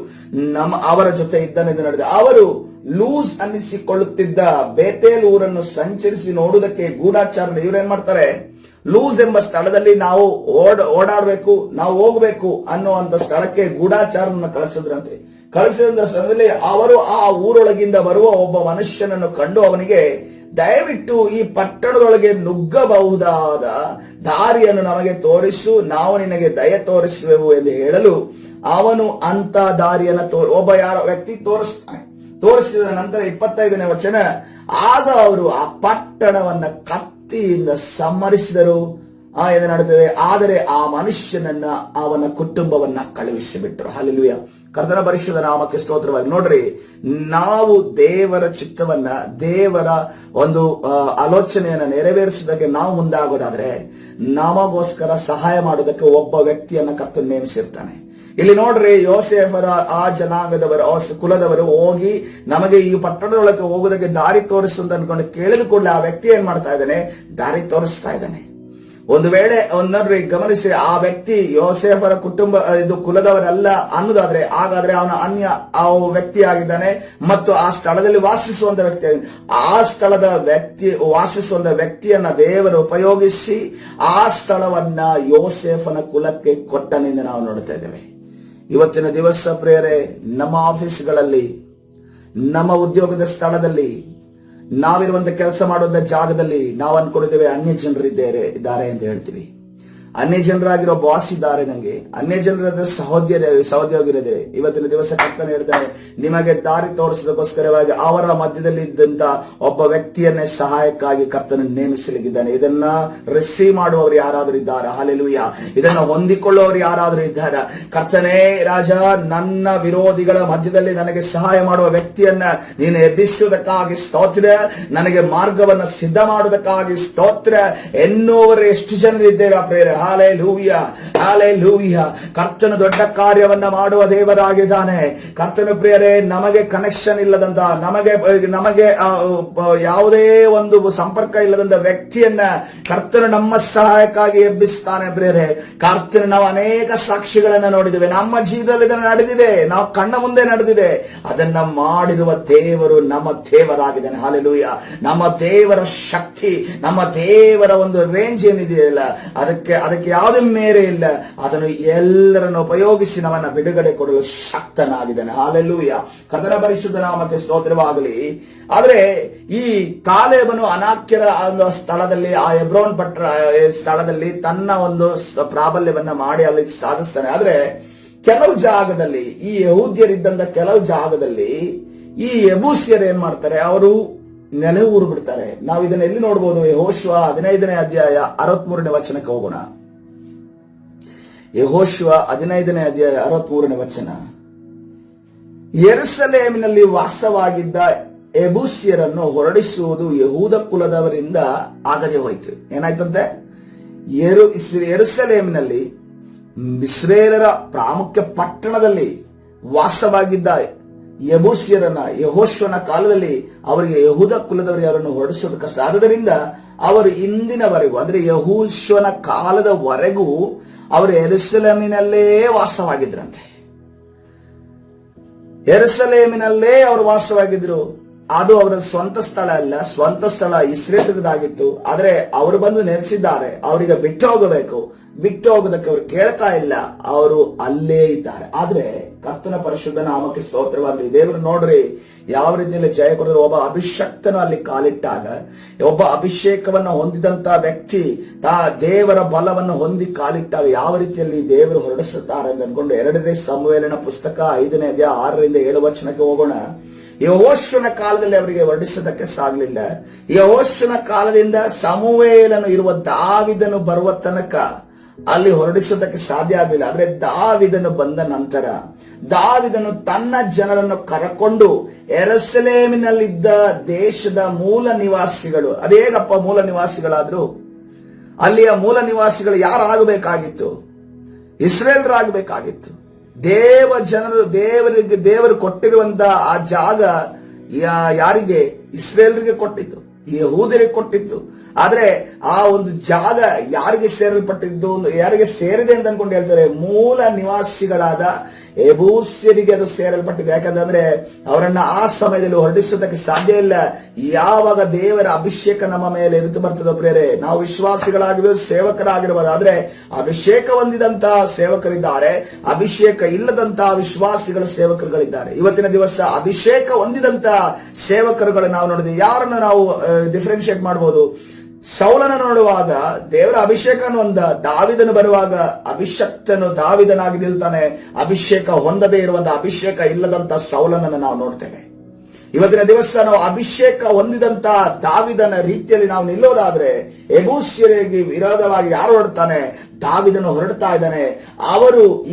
ಅವರ ಜೊತೆ ಇದ್ದನೆಂದು ನಡೆದ. ಅವರು ಲೂಸ್ ಅನ್ನಿಸಿಕೊಳ್ಳುತ್ತಿದ್ದ ಬೇತೇಲ್ ಊರನ್ನು ಸಂಚರಿಸಿ ನೋಡುವುದಕ್ಕೆ ಗೂಢಾಚಾರ, ಇವರೇನ್ ಮಾಡ್ತಾರೆ, ಲೂಸ್ ಎಂಬ ಸ್ಥಳದಲ್ಲಿ ನಾವು ಓಡಾಡಬೇಕು, ನಾವು ಹೋಗ್ಬೇಕು ಅನ್ನುವಂತ ಸ್ಥಳಕ್ಕೆ ಗೂಢಾಚಾರವನ್ನು ಕಳಿಸಿದ್ರಂತೆ. ಕಳಿಸಿದ ಸಮಯದಲ್ಲಿ ಅವರು ಆ ಊರೊಳಗಿಂದ ಬರುವ ಒಬ್ಬ ಮನುಷ್ಯನನ್ನು ಕಂಡು ಅವನಿಗೆ, ದಯವಿಟ್ಟು ಈ ಪಟ್ಟಣದೊಳಗೆ ನುಗ್ಗಬಹುದಾದ ದಾರಿಯನ್ನು ನಮಗೆ ತೋರಿಸು, ನಾವು ನಿನಗೆ ದಯೆ ತೋರಿಸುವೆವು ಎಂದು ಹೇಳಲು ಅವನು ಅಂತ ದಾರಿಯನ್ನು ಒಬ್ಬ ವ್ಯಕ್ತಿ ತೋರಿಸ್ತಾನೆ. ತೋರಿಸಿದ ನಂತರ 25ನೇ ವಚನ, ಆಗ ಅವರು ಆ ಪಟ್ಟಣವನ್ನ ಕತ್ತಿಯಿಂದ ಸಂಹರಿಸಿದರು ಎಂದು ನಡೆದಿದೆ. ಆದರೆ ಆ ಮನುಷ್ಯನನ್ನ, ಅವನ ಕುಟುಂಬವನ್ನ ಕಳುಹಿಸಿಬಿಟ್ರು. ಹಲ್ಲೆಲೂಯಾ. ಕರ್ತನ ಪರಿಶುದ್ಧ ನಾಮಕ್ಕೆ ಸ್ತೋತ್ರವಾಗಿ. ನೋಡ್ರಿ, ನಾವು ದೇವರ ಚಿತ್ತವನ್ನ, ದೇವರ ಒಂದು ಆಲೋಚನೆಯನ್ನ ನೆರವೇರಿಸುವುದಕ್ಕೆ ನಾವು ಮುಂದಾಗೋದಾದ್ರೆ, ನಮಗೋಸ್ಕರ ಸಹಾಯ ಮಾಡೋದಕ್ಕೆ ಒಬ್ಬ ವ್ಯಕ್ತಿಯನ್ನ ಕರ್ತನು ನೇಮಿಸಿರ್ತಾನೆ. ಇಲ್ಲಿ ನೋಡ್ರಿ, ಯೋಸೇಫರ ಆ ಜನಾಂಗದವರು, ಕುಲದವರು ಹೋಗಿ ನಮಗೆ ಈ ಪಟ್ಟಣದೊಳಗೆ ಹೋಗೋದಕ್ಕೆ ದಾರಿ ತೋರಿಸು ಅಂತ ಅನ್ಕೊಂಡು ಕೇಳಿದ ಕೂಡಲೇ ಆ ವ್ಯಕ್ತಿ ಏನ್ ಮಾಡ್ತಾ ಇದ್ದಾನೆ, ದಾರಿ ತೋರಿಸ್ತಾ ಇದ್ದಾನೆ. ಒಂದು ವೇಳೆ ನೋಡ್ರಿ, ಗಮನಿಸಿ, ಆ ವ್ಯಕ್ತಿ ಯೋಸೇಫರ ಕುಟುಂಬ ಇದು ಕುಲದವರಲ್ಲ ಅನ್ನೋದಾದ್ರೆ, ಹಾಗಾದ್ರೆ ಅವನ ಅನ್ಯ ವ್ಯಕ್ತಿ ಆಗಿದ್ದಾನೆ ಮತ್ತು ಆ ಸ್ಥಳದಲ್ಲಿ ವಾಸಿಸುವಂತ ವ್ಯಕ್ತಿ ಆಗಿದ್ದಾನೆ. ಆ ಸ್ಥಳದ ವಾಸಿಸುವಂತ ವ್ಯಕ್ತಿಯನ್ನ ದೇವರು ಉಪಯೋಗಿಸಿ ಆ ಸ್ಥಳವನ್ನ ಯೋಸೇಫನ ಕುಲಕ್ಕೆ ಕೊಟ್ಟನೆಂದು ನಾವು ನೋಡ್ತಾ ಇದ್ದೇವೆ. ಇವತ್ತಿನ ದಿವಸ ಪ್ರಿಯರೇ, ನಮ್ಮ ಆಫೀಸ್ಗಳಲ್ಲಿ, ನಮ್ಮ ಉದ್ಯೋಗದ ಸ್ಥಳದಲ್ಲಿ, ನಾವಿರುವಂತ ಕೆಲಸ ಮಾಡುವಂತ ಜಾಗದಲ್ಲಿ ನಾವು ಅನ್ಕೊಂಡಿದ್ದೇವೆ ಅನ್ಯ ಜನರು ಇದ್ದಾರೆ ಅಂತ ಹೇಳ್ತೀವಿ. ಅನ್ಯ ಜನರಾಗಿರೋ ಬಾಸ್ ಇದ್ದಾರೆ, ನಂಗೆ ಅನ್ಯ ಜನರ ಸಹೋದ್ಯೋಗಿರಿದೆ. ಇವತ್ತಿನ ದಿವಸ ಕರ್ತನು ಹೇಳ್ತಾನೆ, ನಿಮಗೆ ದಾರಿ ತೋರಿಸೋದಕ್ಕೋಸ್ಕರವಾಗಿ ಅವರ ಮಧ್ಯದಲ್ಲಿ ಇದ್ದಂತ ಒಬ್ಬ ವ್ಯಕ್ತಿಯನ್ನೇ ಸಹಾಯಕ್ಕಾಗಿ ಕರ್ತನು ನೇಮಿಸಲಿಕ್ಕಿದ್ದಾನೆ. ಇದನ್ನ ರಿಸೀವ್ ಮಾಡುವವರು ಯಾರಾದರೂ ಇದ್ದಾರಾ? ಹಲ್ಲೆಲೂಯಾ. ಇದನ್ನ ಹೊಂದಿಕೊಳ್ಳುವವರು ಯಾರಾದರೂ ಇದ್ದಾರಾ? ಕರ್ತನೇ ರಾಜ, ನನ್ನ ವಿರೋಧಿಗಳ ಮಧ್ಯದಲ್ಲಿ ನನಗೆ ಸಹಾಯ ಮಾಡುವ ವ್ಯಕ್ತಿಯನ್ನ ನೀನು ಎಬ್ಬಿಸುವುದಕ್ಕಾಗಿ ಸ್ತೋತ್ರ, ನನಗೆ ಮಾರ್ಗವನ್ನ ಸಿದ್ಧ ಮಾಡುವುದಕ್ಕಾಗಿ ಸ್ತೋತ್ರ ಎನ್ನುವರು ಎಷ್ಟು ಜನರು ಇದ್ದೇವೆ ಪ್ರೇರ. Hallelujah, hallelujah. ಕರ್ತನು ದೊಡ್ಡ ಕಾರ್ಯವನ್ನ ಮಾಡುವ ದೇವರಾಗಿದ್ದಾನೆ. ಕರ್ತನು ಪ್ರಿಯರೇ, ನಮಗೆ ಕನೆಕ್ಷನ್ ಇಲ್ಲದಂತ, ನಮಗೆ ಯಾವುದೇ ಒಂದು ಸಂಪರ್ಕ ಇಲ್ಲದಂತ ವ್ಯಕ್ತಿಯನ್ನ ಕರ್ತನು ನಮ್ಮ ಸಹಾಯಕ್ಕಾಗಿ ಎಬ್ಬಿಸ್ತಾನೆ ಪ್ರಿಯರೇ. ಕರ್ತನು ನಾವು ಅನೇಕ ಸಾಕ್ಷಿಗಳನ್ನ ನೋಡಿದ್ದೇವೆ. ನಮ್ಮ ಜೀವನದಲ್ಲಿ ಇದನ್ನು ನಡೆದಿದೆ, ನಾವು ಕಣ್ಣ ಮುಂದೆ ನಡೆದಿದೆ. ಅದನ್ನ ಮಾಡಿರುವ ದೇವರು ನಮ್ಮ ದೇವರಾಗಿದ್ದಾನೆ. ಹಾಲೆಲೂಯ. ನಮ್ಮ ದೇವರ ಶಕ್ತಿ, ನಮ್ಮ ದೇವರ ಒಂದು ರೇಂಜ್ ಏನಿದೆಯಲ್ಲ, ಅದಕ್ಕೆ ಯಾವುದೇ ಮೇರೆ ಇಲ್ಲ. ಅದನ್ನು ಎಲ್ಲರನ್ನು ಉಪಯೋಗಿಸಿ ನಮ್ಮನ್ನ ಬಿಡುಗಡೆ ಕೊಡಲು ಶಕ್ತನಾಗಿದ್ದಾನೆ. ಹಾಲೆಲೂಯ. ಕರ್ತನ ಪರಿಶುದ್ಧ ನಾಮಕ್ಕೆ ಸ್ತೋತ್ರವಾಗಲಿ. ಆದ್ರೆ ಈ ಕಾಲೇಬನು ಅನಾಕ್ಯರ ಸ್ಥಳದಲ್ಲಿ, ಆ ಹೆಬ್ರೋನ್ ಸ್ಥಳದಲ್ಲಿ ತನ್ನ ಒಂದು ಪ್ರಾಬಲ್ಯವನ್ನ ಮಾಡಿ ಅಲ್ಲಿ ಸಾಧಿಸ್ತಾನೆ. ಆದ್ರೆ ಕೆಲವು ಜಾಗದಲ್ಲಿ, ಈ ಯಹೂದ್ಯರಿದ್ದಂತ ಕೆಲವು ಜಾಗದಲ್ಲಿ ಈ ಯಬೂಸಿಯರು ಏನ್ ಮಾಡ್ತಾರೆ, ಅವರು ನೆಲೆ ಊರು ಬಿಡ್ತಾರೆ. ನಾವು ಇದನ್ನ ಎಲ್ಲಿ ನೋಡಬಹುದು? ಯೆಹೋಶುವ 15ನೇ ಅಧ್ಯಾಯ 63ನೇ ವಚನಕ್ಕೆ ಹೋಗೋಣ. ಯೆಹೋಶುವ 15ನೇ ಅಧ್ಯಾಯ 63ನೇ ವಚನ. ಯೆರೂಸಲೇಮಿನಲ್ಲಿ ವಾಸವಾಗಿದ್ದ ಯೆಬೂಸಿಯರನ್ನು ಹೊರಡಿಸುವುದು ಯಹೂದ ಕುಲದವರಿಂದ ಆಗದೆ ಹೋಯಿತು. ಏನಾಯ್ತಂತೆ? ಯೆರೂಸಲೇಮಿನಲ್ಲಿ ಇಸ್ರೇಲರ ಪ್ರಾಮುಖ್ಯ ಪಟ್ಟಣದಲ್ಲಿ ವಾಸವಾಗಿದ್ದ ಯೆಬೂಸಿಯರನ್ನ ಯೆಹೋಶುವನ ಕಾಲದಲ್ಲಿ ಅವರಿಗೆ ಯಹೂದ ಕುಲದವರಿಗೆ ಅವರನ್ನು ಹೊರಡಿಸೋದು ಕಷ್ಟ. ಆದ್ದರಿಂದ ಅವರು ಇಂದಿನವರೆಗೂ, ಅಂದ್ರೆ ಯೆಹೋಶುವನ ಕಾಲದವರೆಗೂ ಅವರು ಯೆರೂಸಲೇಮಿನಲ್ಲೇ ವಾಸವಾಗಿದ್ರಂತೆ. ಯೆರೂಸಲೇಮಿನಲ್ಲೇ ಅವರು ವಾಸವಾಗಿದ್ರು. ಅದು ಅವರ ಸ್ವಂತ ಸ್ಥಳ ಅಲ್ಲ, ಸ್ವಂತ ಸ್ಥಳ ಇಸ್ರೇಲದಾಗಿತ್ತು. ಆದ್ರೆ ಅವರು ಬಂದು ನೆಲೆಸಿದ್ದಾರೆ. ಅವರಿಗೆ ಬಿಟ್ಟು ಹೋಗಬೇಕು, ಬಿಟ್ಟು ಹೋಗೋದಕ್ಕೆ ಅವರು ಕೇಳ್ತಾ ಇಲ್ಲ, ಅವರು ಅಲ್ಲೇ ಇದ್ದಾರೆ. ಆದ್ರೆ ಕರ್ತನ ಪರಿಶುದ್ಧ ನಾಮಕ್ಕೆ ಸ್ತೋತ್ರವಾಗಲಿ. ದೇವರು ನೋಡ್ರಿ ಯಾವ ರೀತಿಯಲ್ಲಿ ಜಯ ಕೊಡಿದ್ರು. ಒಬ್ಬ ಅಭಿಷಕ್ತನು ಅಲ್ಲಿ ಕಾಲಿಟ್ಟಾಗ, ಒಬ್ಬ ಅಭಿಷೇಕವನ್ನು ಹೊಂದಿದಂತ ವ್ಯಕ್ತಿ ದೇವರ ಬಲವನ್ನು ಹೊಂದಿ ಕಾಲಿಟ್ಟಾಗ ಯಾವ ರೀತಿಯಲ್ಲಿ ದೇವರು ಹೊರಡಿಸುತ್ತಾರೆ ಅಂತ ಅನ್ಕೊಂಡು 2ನೇ ಸಮುವೇಲನ ಪುಸ್ತಕ 5ನೇ ಅಧ್ಯಾಯ 6ರಿಂದ 7 ವಚನಕ್ಕೆ ಹೋಗೋಣ. ಯೆಹೋಶುವನ ಕಾಲದಲ್ಲಿ ಅವರಿಗೆ ಹೊರಡಿಸೋದಕ್ಕೆ ಸಾಗಲಿಲ್ಲ. ಯೆಹೋಶುವನ ಕಾಲದಿಂದ ಸಮುವೇಲನು ಇರುವ ದಾವಿದನು ಬರುವ ತನಕ ಅಲ್ಲಿ ಹೊರಡಿಸೋದಕ್ಕೆ ಸಾಧ್ಯ ಆಗಲಿಲ್ಲ. ಆದ್ರೆ ದಾವಿದನು ಬಂದ ನಂತರ ದಾವಿದನು ತನ್ನ ಜನರನ್ನು ಕರಕೊಂಡು ಯೆರೂಸಲೇಮಿನಲ್ಲಿದ್ದ ದೇಶದ ಮೂಲ ನಿವಾಸಿಗಳು, ಅದೇಗಪ್ಪ ಮೂಲ ನಿವಾಸಿಗಳಾದ್ರು? ಅಲ್ಲಿಯ ಮೂಲ ನಿವಾಸಿಗಳು ಯಾರಾಗಬೇಕಾಗಿತ್ತು? ಇಸ್ರೇಲರಾಗಬೇಕಾಗಿತ್ತು. ದೇವರು ಕೊಟ್ಟಿರುವಂತ ಆ ಜಾಗ ಯಾರಿಗೆ? ಇಸ್ರೇಲರಿಗೆ ಕೊಟ್ಟಿತ್ತು, ಯಹೂದರಿಗೆ ಕೊಟ್ಟಿತ್ತು. ಆದ್ರೆ ಆ ಒಂದು ಜಾಗ ಯಾರಿಗೆ ಸೇರಲ್ಪಟ್ಟಿದ್ದು, ಯಾರಿಗೆ ಸೇರಿದೆ ಅಂತ ಅನ್ಕೊಂಡು ಹೇಳ್ತಾರೆ? ಮೂಲ ನಿವಾಸಿಗಳಾದ ಯೆಬೂಸ್ಯರಿಗೆ ಅದು ಸೇರಲ್ಪಟ್ಟಿದೆ. ಯಾಕಂದ್ರೆ ಅವರನ್ನ ಆ ಸಮಯದಲ್ಲಿ ಹೊರಡಿಸೋದಕ್ಕೆ ಸಾಧ್ಯ ಇಲ್ಲ. ಯಾವಾಗ ದೇವರ ಅಭಿಷೇಕ ನಮ್ಮ ಮೇಲೆ ಇರುತ್ತು ಬರ್ತದೆ ಪ್ರಿಯರೇ, ನಾವು ವಿಶ್ವಾಸಿಗಳಾಗಿರ್ಬೋದು, ಸೇವಕರಾಗಿರ್ಬೋದು. ಆದ್ರೆ ಅಭಿಷೇಕ ಹೊಂದಿದಂತಹ ಸೇವಕರಿದ್ದಾರೆ, ಅಭಿಷೇಕ ಇಲ್ಲದಂತಹ ವಿಶ್ವಾಸಿಗಳು ಸೇವಕರುಗಳಿದ್ದಾರೆ. ಇವತ್ತಿನ ದಿವಸ ಅಭಿಷೇಕ ಹೊಂದಿದಂತಹ ಸೇವಕರುಗಳು ನಾವು ನೋಡಿದ್ವಿ. ಯಾರನ್ನು ನಾವು ಡಿಫ್ರೆನ್ಶಿಯೇಟ್ ಮಾಡಬಹುದು? ಸೌಲನ ನೋಡುವಾಗ ದೇವರ ಅಭಿಷೇಕನು ಹೊಂದ, ದಾವಿದನು ಬರುವಾಗ ಅಭಿಷಕ್ತನು ದಾವಿದನಾಗಿ ನಿಲ್ತಾನೆ. ಅಭಿಷೇಕ ಹೊಂದದೇ ಇರುವಂತಹ, ಅಭಿಷೇಕ ಇಲ್ಲದಂತ ಸೌಲನನ್ನು ನಾವು ನೋಡ್ತೇವೆ. ಇವತ್ತಿನ ದಿವಸ ನಾವು ಅಭಿಷೇಕ ಹೊಂದಿದಂತ ದಾವಿದನ ರೀತಿಯಲ್ಲಿ ನಾವು ನಿಲ್ಲೋದಾದ್ರೆ, ಯೆಬೂಸ್ಯರಿಗೆ ವಿರೋಧವಾಗಿ ಯಾರು ಹೊರಡ್ತಾನೆ? ದಾವಿದನು ಹೊರಡ್ತಾ ಇದ್ದಾನೆ.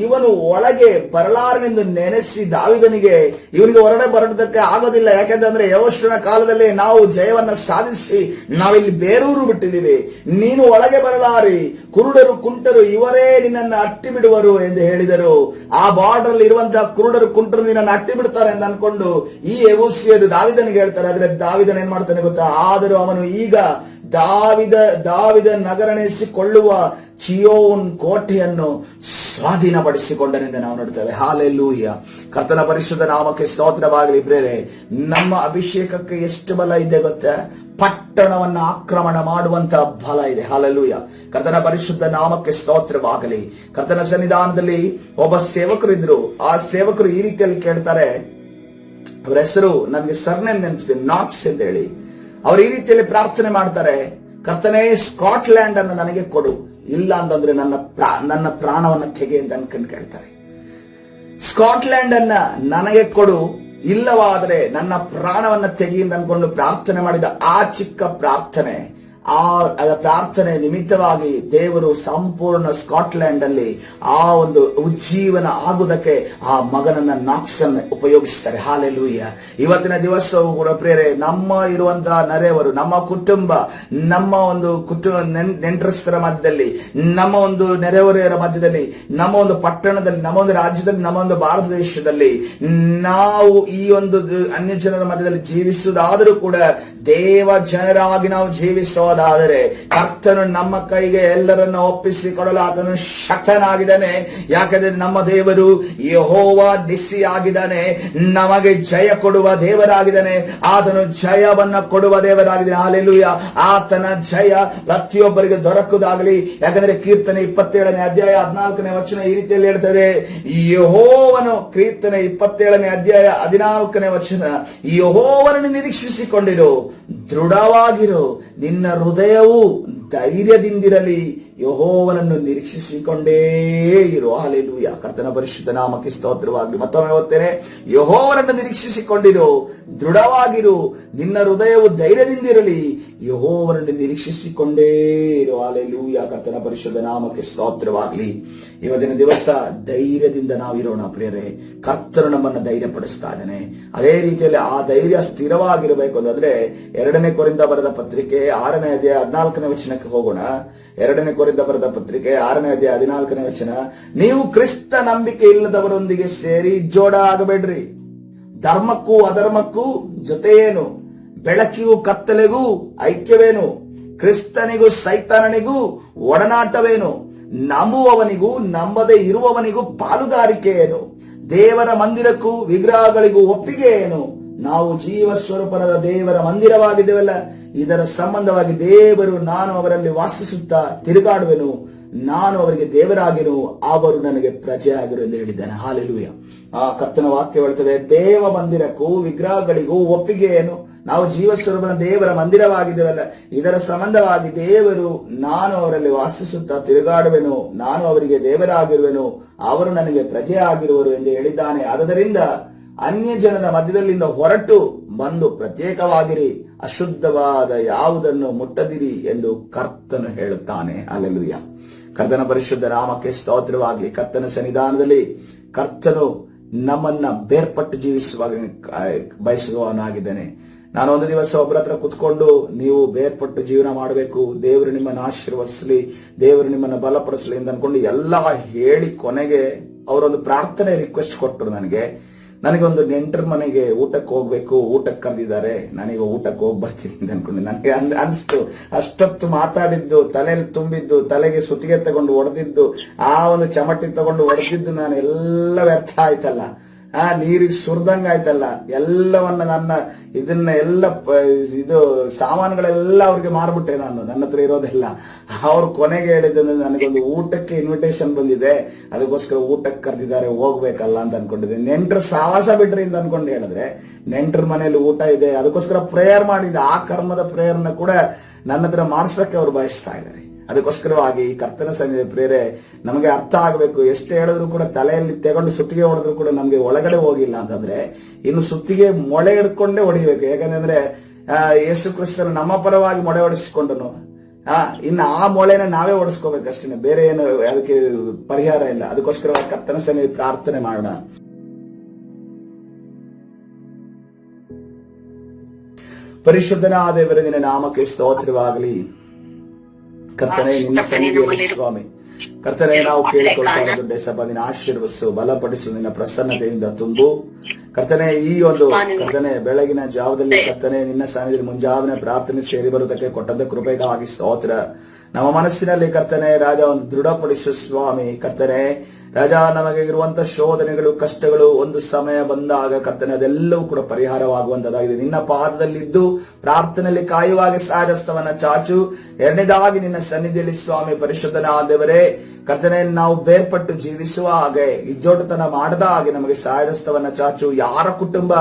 ಇವನು ಒಳಗೆ ಬರಲಾರನೆಂದು ನೆನೆಸಿ ಇವನಿಗೆ ಹೊರಡೆ ಬರೋದಕ್ಕೆ ಆಗೋದಿಲ್ಲ. ಯಾಕೆಂದ್ರೆ ಯೆಹೋಶುವನ ಕಾಲದಲ್ಲಿ ನಾವು ಜಯವನ್ನ ಸಾಧಿಸಿ ನಾವಿಲ್ಲಿ ಬೇರೂರು ಬಿಟ್ಟಿದ್ದೀವಿ. ನೀನು ಒಳಗೆ ಬರಲಾರಿ, ಕುರುಡರು ಕುಂಟರು ಇವರೇ ನಿನ್ನನ್ನು ಅಟ್ಟಿ ಬಿಡುವರು ಎಂದು ಹೇಳಿದರು. ಆ ಬಾರ್ಡರ್ ಅಲ್ಲಿ ಇರುವಂತಹ ಕುರುಡರು ಕುಂಟರು ನಿನ್ನನ್ನು ಅಟ್ಟಿ ಬಿಡ್ತಾರೆ ಅಂತ ಅನ್ಕೊಂಡು ಈ ಯೆಬೂಸ್ಯರು ದಾವಿದನಿಗೆ ಹೇಳ್ತಾರೆ. ಆದ್ರೆ ದಾವಿದನ್ ಏನ್ ಮಾಡ್ತಾನೆ ಗೊತ್ತಾ? ಆದರೂ ಅವನು ಈಗ ದಾವಿದ ನಗರನೆನಿಸಿಕೊಳ್ಳುವ ಚಿಯೋನ್ ಕೋಟೆಯನ್ನು ಸ್ವಾಧೀನಪಡಿಸಿಕೊಂಡನೆಂದು ನಾವು ನೋಡ್ತೇವೆ. ಹಾಲೆಲೂಯ. ಕರ್ತನ ಪರಿಶುದ್ಧ ನಾಮಕ್ಕೆ ಸ್ತೋತ್ರವಾಗಲಿ. ಪ್ರೇರೆ, ನಮ್ಮ ಅಭಿಷೇಕಕ್ಕೆ ಎಷ್ಟು ಬಲ ಇದೆ ಗೊತ್ತಾ? ಪಟ್ಟಣವನ್ನ ಆಕ್ರಮಣ ಮಾಡುವಂತ ಬಲ ಇದೆ. ಹಾಲೆಲೂಯ. ಕರ್ತನ ಪರಿಶುದ್ಧ ನಾಮಕ್ಕೆ ಸ್ತೋತ್ರವಾಗಲಿ. ಕರ್ತನ ಸನ್ನಿಧಾನದಲ್ಲಿ ಒಬ್ಬ ಸೇವಕರು ಇದ್ರು. ಆ ಸೇವಕರು ಈ ರೀತಿಯಲ್ಲಿ ಕೇಳ್ತಾರೆ. ಅವರ ಹೆಸರು ನನಗೆ ಸರ್ನೇಮ್ ನೆನಪಿದೆ, ನಾಕ್ಸ್ ಅಂತ ಹೇಳಿ. ಅವರು ಈ ರೀತಿಯಲ್ಲಿ ಪ್ರಾರ್ಥನೆ ಮಾಡ್ತಾರೆ. ಕರ್ತನೇ, ಸ್ಕಾಟ್ಲ್ಯಾಂಡ್ ಅನ್ನು ನನಗೆ ಕೊಡು, ಇಲ್ಲ ಅಂತಂದ್ರೆ ನನ್ನ ಪ್ರಾಣವನ್ನ ತೆಗೆ ಅಂತ ಅನ್ಕೊಂಡು ಕೇಳ್ತಾರೆ. ಸ್ಕಾಟ್ಲ್ಯಾಂಡ್ ಅನ್ನ ನನಗೆ ಕೊಡು, ಇಲ್ಲವಾದ್ರೆ ನನ್ನ ಪ್ರಾಣವನ್ನ ತೆಗಿ ಅಂತ ಅನ್ಕೊಂಡು ಪ್ರಾರ್ಥನೆ ಮಾಡಿದ ಆ ಚಿಕ್ಕ ಪ್ರಾರ್ಥನೆ ಪ್ರಾರ್ಥನೆ ನಿಮಿತ್ತವಾಗಿ ದೇವರು ಸಂಪೂರ್ಣ ಸ್ಕಾಟ್ಲೆಂಡ್ ಅಲ್ಲಿ ಆ ಒಂದು ಉಜ್ಜೀವನ ಆಗುವುದಕ್ಕೆ ಆ ಮಗನನ್ನ ನಾಕ್ಸನ್ ಉಪಯೋಗಿಸ್ತಾರೆ. ಹಾಲೆಲೂಯ. ಇವತ್ತಿನ ದಿವಸವೂ ಕೂಡ ಪ್ರಿಯರೇ, ನಮ್ಮ ಇರುವಂತಹ ನೆರೆಯವರು, ನಮ್ಮ ಕುಟುಂಬ, ನಮ್ಮ ಒಂದು ನೆಂಟರಸ್ಥರ ಮಧ್ಯದಲ್ಲಿ, ನಮ್ಮ ಒಂದು ನೆರೆಹೊರೆಯರ ಮಧ್ಯದಲ್ಲಿ, ನಮ್ಮ ಒಂದು ಪಟ್ಟಣದಲ್ಲಿ, ನಮ್ಮ ಒಂದು ರಾಜ್ಯದಲ್ಲಿ, ನಮ್ಮ ಒಂದು ಭಾರತ ದೇಶದಲ್ಲಿ ನಾವು ಈ ಒಂದು ಅನ್ಯ ಜನರ ಮಧ್ಯದಲ್ಲಿ ಜೀವಿಸುವುದಾದರೂ ಕೂಡ ದೇವ ಜನರಾಗಿ ನಾವು ಜೀವಿಸೋದಾದರೆ ಕರ್ತನು ನಮ್ಮ ಕೈಗೆ ಎಲ್ಲರನ್ನ ಒಪ್ಪಿಸಿಕೊಡಲು ಆತನು ಶಕ್ತನಾಗಿದ್ದಾನೆ. ಯಾಕಂದ್ರೆ ನಮ್ಮ ದೇವರು ಯೆಹೋವ ನಿಸ್ಸಿ ಆಗಿದ್ದಾನೆ, ನಮಗೆ ಜಯ ಕೊಡುವ ದೇವರಾಗಿದ್ದಾನೆ, ಆತನು ಜಯವನ್ನ ಕೊಡುವ ದೇವರಾಗಿದ್ದಾನೆ. ಹಾಲೆಲೂಯ. ಆತನ ಜಯ ಪ್ರತಿಯೊಬ್ಬರಿಗೆ ದೊರಕುವುದಾಗಲಿ. ಯಾಕಂದ್ರೆ ಕೀರ್ತನೆ 27ನೇ ಅಧ್ಯಾಯ 14ನೇ ವಚನ ಈ ರೀತಿಯಲ್ಲಿ ಹೇಳ್ತದೆ, ಯೆಹೋವನು, ಕೀರ್ತನೆ 27ನೇ ಅಧ್ಯಾಯ 14ನೇ ವಚನ, ಯೆಹೋವನನ್ನು ನಿರೀಕ್ಷಿಸಿಕೊಂಡಿರು, ದೃಢವಾಗಿರು, ನಿನ್ನ ಹೃದಯವು ಧೈರ್ಯದಿಂದಿರಲಿ, ಯೆಹೋವನನ್ನು ನಿರೀಕ್ಷಿಸಿಕೊಂಡೇ ಇರು. ಹಾಲೆಲೂಯ. ಕರ್ತನ ಪರಿಶುದ್ಧ ನಾಮಕ್ಕೆ ಸ್ತೋತ್ರವಾಗಲಿ. ಮತ್ತೊಮ್ಮೆ ಓದ್ತೇನೆ, ಯೆಹೋವನನ್ನು ನಿರೀಕ್ಷಿಸಿಕೊಂಡಿರು, ದೃಢವಾಗಿರು, ನಿನ್ನ ಹೃದಯವು ಧೈರ್ಯದಿಂದಿರಲಿ, ಯೆಹೋವನನ್ನು ನಿರೀಕ್ಷಿಸಿಕೊಂಡೇ ಇರು. ಹಾಲೆಲೂಯ. ಕರ್ತನ ಪರಿಶುದ್ಧ ನಾಮಕ್ಕೆ ಸ್ತೋತ್ರವಾಗಲಿ. ಇವತ್ತಿನ ದಿವಸ ಧೈರ್ಯದಿಂದ ನಾವಿರೋಣ ಪ್ರಿಯರೇ. ಕರ್ತನು ನಮ್ಮನ್ನು ಧೈರ್ಯಪಡಿಸ್ತಾ ಇದ್ದಾನೆ. ಅದೇ ರೀತಿಯಲ್ಲಿ ಆ ಧೈರ್ಯ ಸ್ಥಿರವಾಗಿರಬೇಕು ಅಂತಂದ್ರೆ 2ನೇ ಕೊರಿಂಥ ಬರೆದ ಪತ್ರಿಕೆ 6ನೇ ಅಧ್ಯಾಯ 14ನೇ ವಚನಕ್ಕೆ ಹೋಗೋಣ. 2ನೇ ಕೊರಿಂಥ ಬರೆದ ಪತ್ರಿಕೆ 6ನೇ ಅಧ್ಯಾಯ 14ನೇ ವಚನ, ನೀವು ಕ್ರಿಸ್ತ ನಂಬಿಕೆ ಇಲ್ಲದವರೊಂದಿಗೆ ಸೇರಿ ಜೋಡ ಆಗಬೇಡ್ರಿ. ಧರ್ಮಕ್ಕೂ ಅಧರ್ಮಕ್ಕೂ ಜೊತೆಯೇನು? ಬೆಳಕಿಗೂ ಕತ್ತಲೆಗೂ ಐಕ್ಯವೇನು? ಕ್ರಿಸ್ತನಿಗೂ ಸೈತಾನನಿಗೂ ಒಡನಾಟವೇನು? ನಂಬುವವನಿಗೂ ನಂಬದೇ ಇರುವವನಿಗೂ ಪಾಲುಗಾರಿಕೆ ಏನು? ದೇವರ ಮಂದಿರಕ್ಕೂ ವಿಗ್ರಹಗಳಿಗೂ ಒಪ್ಪಿಗೆ ಏನು? ನಾವು ಜೀವ ಸ್ವರೂಪದ ದೇವರ ಮಂದಿರವಾಗಿದ್ದೇವಲ್ಲ, ಇದರ ಸಂಬಂಧವಾಗಿ ದೇವರು, ನಾನು ಅವರಲ್ಲಿ ವಾಸಿಸುತ್ತಾ ತಿರುಗಾಡುವೆನು, ನಾನು ಅವರಿಗೆ ದೇವರಾಗಿರು, ಅವರು ನನಗೆ ಪ್ರಜೆಯಾಗಿರು ಎಂದು ಹೇಳಿದ್ದಾನೆ. ಹಾಲೆಲೂಯ. ಆ ಕರ್ತನ ವಾಕ್ಯ ಹೇಳ್ತದೆ, ದೇವ ಮಂದಿರಕ್ಕೂ ವಿಗ್ರಹಗಳಿಗೂ ಒಪ್ಪಿಗೆ ಏನು? ನಾವು ಜೀವಸ್ವರೂಪನ ದೇವರ ಮಂದಿರವಾಗಿದ್ದೇವಲ್ಲ, ಇದರ ಸಂಬಂಧವಾಗಿ ದೇವರು, ನಾನು ಅವರಲ್ಲಿ ವಾಸಿಸುತ್ತಾ ತಿರುಗಾಡುವೆನು, ನಾನು ಅವರಿಗೆ ದೇವರಾಗಿರುವೆನು, ಅವರು ನನಗೆ ಪ್ರಜೆ ಆಗಿರುವರು ಎಂದು ಹೇಳಿದ್ದಾನೆ. ಆದ್ದರಿಂದ ಅನ್ಯ ಜನರ ಮಧ್ಯದಲ್ಲಿಂದ ಹೊರಟು ಬಂದು ಪ್ರತ್ಯೇಕವಾಗಿರಿ, ಅಶುದ್ಧವಾದ ಯಾವುದನ್ನು ಮುಟ್ಟದಿರಿ ಎಂದು ಕರ್ತನು ಹೇಳುತ್ತಾನೆ. ಹಲ್ಲೆಲೂಯಾ. ಕರ್ತನ ಪರಿಶುದ್ಧ ನಾಮಕ್ಕೆ ಸ್ತೋತ್ರವಾಗಲಿ. ಕರ್ತನ ಸನ್ನಿಧಾನದಲ್ಲಿ ಕರ್ತನು ನಮ್ಮನ್ನ ಬೇರ್ಪಟ್ಟು ಜೀವಿಸುವಾಗ ಬಯಸುವವನಾಗಿದ್ದಾನೆ. ನಾನು ಒಂದು ದಿವಸ ಒಬ್ಬರ ಹತ್ರ ಕುತ್ಕೊಂಡು, ನೀವು ಬೇರ್ಪಟ್ಟು ಜೀವನ ಮಾಡಬೇಕು, ದೇವರು ನಿಮ್ಮನ್ನು ಆಶೀರ್ವದಿಸಲಿ, ದೇವರು ನಿಮ್ಮನ್ನು ಬಲಪಡಿಸಲಿ ಅಂತ ಅನ್ಕೊಂಡು ಎಲ್ಲ ಹೇಳಿ ಕೊನೆಗೆ ಅವರೊಂದು ಪ್ರಾರ್ಥನೆ ರಿಕ್ವೆಸ್ಟ್ ಕೊಟ್ಟರು. ನನಗೊಂದು ನೆಂಟರ ಮನೆಗೆ ಊಟಕ್ಕೆ ಹೋಗ್ಬೇಕು, ಊಟಕ್ಕೆ ಕರೆದಿದ್ದಾರೆ, ನನಗೆ ಊಟಕ್ಕೆ ಹೋಗಿ ಬರ್ತೀನಿ ಅಂತ ಅನ್ಕೊಂಡು ನನಗೆ ಅನಿಸ್ತು. ಅಷ್ಟೊತ್ತು ಮಾತಾಡಿದ್ದು, ತಲೆಯಲ್ಲಿ ತುಂಬಿದ್ದು, ತಲೆಗೆ ಸುತ್ತಿಗೆ ತಗೊಂಡು ಹೊಡೆದಿದ್ದು, ಆ ಒಂದು ಚಮಟಿ ತಗೊಂಡು ಹೊಡೆದಿದ್ದು ನಾನು ಎಲ್ಲ ವ್ಯರ್ಥ ಆಯ್ತಲ್ಲ, ನೀರಿಗೆ ಸುರಿದಂಗ ಆಯ್ತಲ್ಲ. ಎಲ್ಲವನ್ನ ಇದನ್ನ ಎಲ್ಲ ಇದು ಸಾಮಾನುಗಳೆಲ್ಲ ಅವ್ರಿಗೆ ಮಾರ್ಬಿಟ್ಟೆ ನಾನು, ನನ್ನ ಹತ್ರ ಇರೋದೆಲ್ಲ. ಅವ್ರು ಕೊನೆಗೆ ಹೇಳಿದ್ರೆ, ನನಗೊಂದು ಊಟಕ್ಕೆ ಇನ್ವಿಟೇಷನ್ ಬಂದಿದೆ, ಅದಕ್ಕೋಸ್ಕರ ಊಟಕ್ಕೆ ಕರೆದಿದ್ದಾರೆ, ಹೋಗ್ಬೇಕಲ್ಲ ಅಂತ ಅನ್ಕೊಂಡಿದ್ದೆ. ನೆಂಟರು ಸಾಹಸ ಬಿಡ್ರಿ ಅಂತ ಅನ್ಕೊಂಡು ಹೇಳಿದ್ರೆ, ನೆಂಟರ ಮನೇಲಿ ಊಟ ಇದೆ, ಅದಕ್ಕೋಸ್ಕರ ಪ್ರೇಯರ್ ಮಾಡಿದೆ. ಆ ಕರ್ಮದ ಪ್ರೇಯರ್ನ ಕೂಡ ನನ್ನ ಹತ್ರ ಮಾಡಿಸಕ್ಕೆ ಅವ್ರು ಬಯಸ್ತಾ ಇದ್ದಾರೆ. ಅದಕ್ಕೋಸ್ಕರವಾಗಿ ಕರ್ತನ ಸನ್ನಿಧಿ ಪ್ರೇರೆ ನಮಗೆ ಅರ್ಥ ಆಗಬೇಕು. ಎಷ್ಟು ಹೇಳಿದ್ರು ಕೂಡ ತಲೆಯಲ್ಲಿ ತಗೊಂಡು ಸುತ್ತಿಗೆ ಹೊಡೆದ್ರು ಕೂಡ ನಮ್ಗೆ ಒಳಗಡೆ ಹೋಗಿಲ್ಲ ಅಂತಂದ್ರೆ, ಇನ್ನು ಸುತ್ತಿಗೆ ಮೊಳೆ ಹಿಡ್ಕೊಂಡೇ ಹೊಡಿಬೇಕು. ಯಾಕಂದ್ರೆ ಯೇಸು ಕ್ರಿಸ್ತನು ನಮ್ಮ ಪರವಾಗಿ ಮೊಳೆ ಹೊಡಿಸಿಕೊಂಡನು. ಇನ್ನು ಆ ಮೊಳೆನ ನಾವೇ ಹೊಡಿಸ್ಕೋಬೇಕಷ್ಟೇ, ಬೇರೆ ಏನು ಅದಕ್ಕೆ ಪರಿಹಾರ ಇಲ್ಲ. ಅದಕ್ಕೋಸ್ಕರವಾಗಿ ಕರ್ತನ ಸನ್ನಿಧಿ ಪ್ರಾರ್ಥನೆ ಮಾಡೋಣ. ಪರಿಶುದ್ಧನಾದ ದೇವರೇ, ನಿನ್ನ ನಾಮಕ್ಕೆ ಸ್ತೋತ್ರವಾಗಲಿ. ಕರ್ತನೆ, ನಿನ್ನ ಸನ್ನಿಧಿಯಲ್ಲಿ ಸ್ವಾಮಿ, ಕರ್ತನೆ, ನಾವು ಕೇಳಿಕೊಳ್ತಾ ಇರೋದು ದೇಶ ನಿನ್ನ ಆಶೀರ್ವದಿಸು, ಬಲಪಡಿಸು, ನಿನ್ನ ಪ್ರಸನ್ನತೆಯಿಂದ ತುಂಬು. ಕರ್ತನೆ, ಈ ಒಂದು ಕರ್ತನೆ ಬೆಳಗಿನ ಜಾವದಲ್ಲಿ ಕರ್ತನೆ ನಿನ್ನ ಸನ್ನಿಧಿಯಲ್ಲಿ ಮುಂಜಾವಿನ ಪ್ರಾರ್ಥನೆ ಸೇರಿ ಬರುವುದಕ್ಕೆ ಕೊಟ್ಟಂತ ಕೃಪೆಗಾಗಿ ಸ್ತೋತ್ರ. ನಮ್ಮ ಮನಸ್ಸಿನಲ್ಲಿ ಕರ್ತನೆ ರಾಜ ಒಂದು ದೃಢಪಡಿಸು ಸ್ವಾಮಿ. ಕರ್ತನೆ ರಾಜ, ನಮಗೆ ಇರುವಂತ ಶೋಧನೆಗಳು, ಕಷ್ಟಗಳು ಒಂದು ಸಮಯ ಬಂದಾಗ ಕರ್ತನೆ ಅದೆಲ್ಲವೂ ಕೂಡ ಪರಿಹಾರವಾಗುವಂತದಾಗಿದೆ. ನಿನ್ನ ಪಾದದಲ್ಲಿದ್ದು ಪ್ರಾರ್ಥನೆಯಲ್ಲಿ ಕಾಯುವಾಗ ಸಾರಸ್ತವನ್ನ ಚಾಚು. ಎರಡನೇದಾಗಿ ನಿನ್ನ ಸನ್ನಿಧಿಯಲ್ಲಿ ಸ್ವಾಮಿ ಪರಿಶುದ್ಧನಾದ ದೇವರೇ, ಕರ್ತನೆ, ನಾವು ಬೇರ್ಪಟ್ಟು ಜೀವಿಸುವ ಹಾಗೆ, ಇಜ್ಜೋಟತನ ಮಾಡದ ಹಾಗೆ ನಮಗೆ ಸಾಯರಸ್ತವನ್ನ ಚಾಚು. ಯಾರ ಕುಟುಂಬ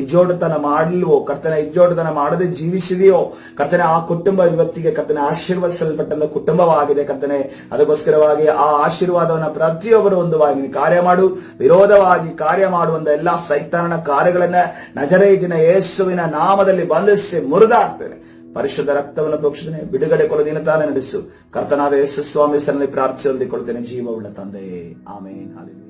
ಇಜ್ಜೋಟತನ ಮಾಡಲ್ವೋ ಕರ್ತನೆ, ಇಜ್ಜೋಟತನ ಮಾಡದೆ ಜೀವಿಸಿದೆಯೋ ಕರ್ತನೆ, ಆ ಕುಟುಂಬ ಇವತ್ತಿಗೆ ಕರ್ತನೆ ಆಶೀರ್ವದಿಸಲ್ಪಟ್ಟಂತ ಕುಟುಂಬವಾಗಿದೆ ಕರ್ತನೆ. ಅದಕ್ಕೋಸ್ಕರವಾಗಿ ಆ ಆಶೀರ್ವಾದವನ್ನ ಪ್ರತಿಯೊಬ್ಬರು ಒಂದುವಾಗಿ ಕಾರ್ಯ ಮಾಡು. ವಿರೋಧವಾಗಿ ಕಾರ್ಯ ಮಾಡುವಂತ ಎಲ್ಲಾ ಸೈತಾನನ ಕಾರ್ಯಗಳನ್ನ ನಜರೇತಿನ ಯೇಸುವಿನ ನಾಮದಲ್ಲಿ ಬಂಧಿಸಿ ಮುರಿದಾಕ್ತೇನೆ. ಪರಿಶುದ್ಧ ರಕ್ತವನ್ನು ಪ್ರೋಕ್ಷಿಸುತ್ತೇನೆ. ಬಿಡುಗಡೆ ಕೊಲ ನೀನು ತಾನೇ ನಡೆಸು. ಕರ್ತನಾದ ಯೇಸು ಸ್ವಾಮಿ ಹೆಸರಿನಲ್ಲಿ ಪ್ರಾರ್ಥಿಸಿ ಹೊಂದಿಕೊಳ್ತೇನೆ ಜೀವವುಳ್ಳ ತಂದೆಯೇ, ಆಮೇನ್. ಹಾಲೆಲೂಯಾ.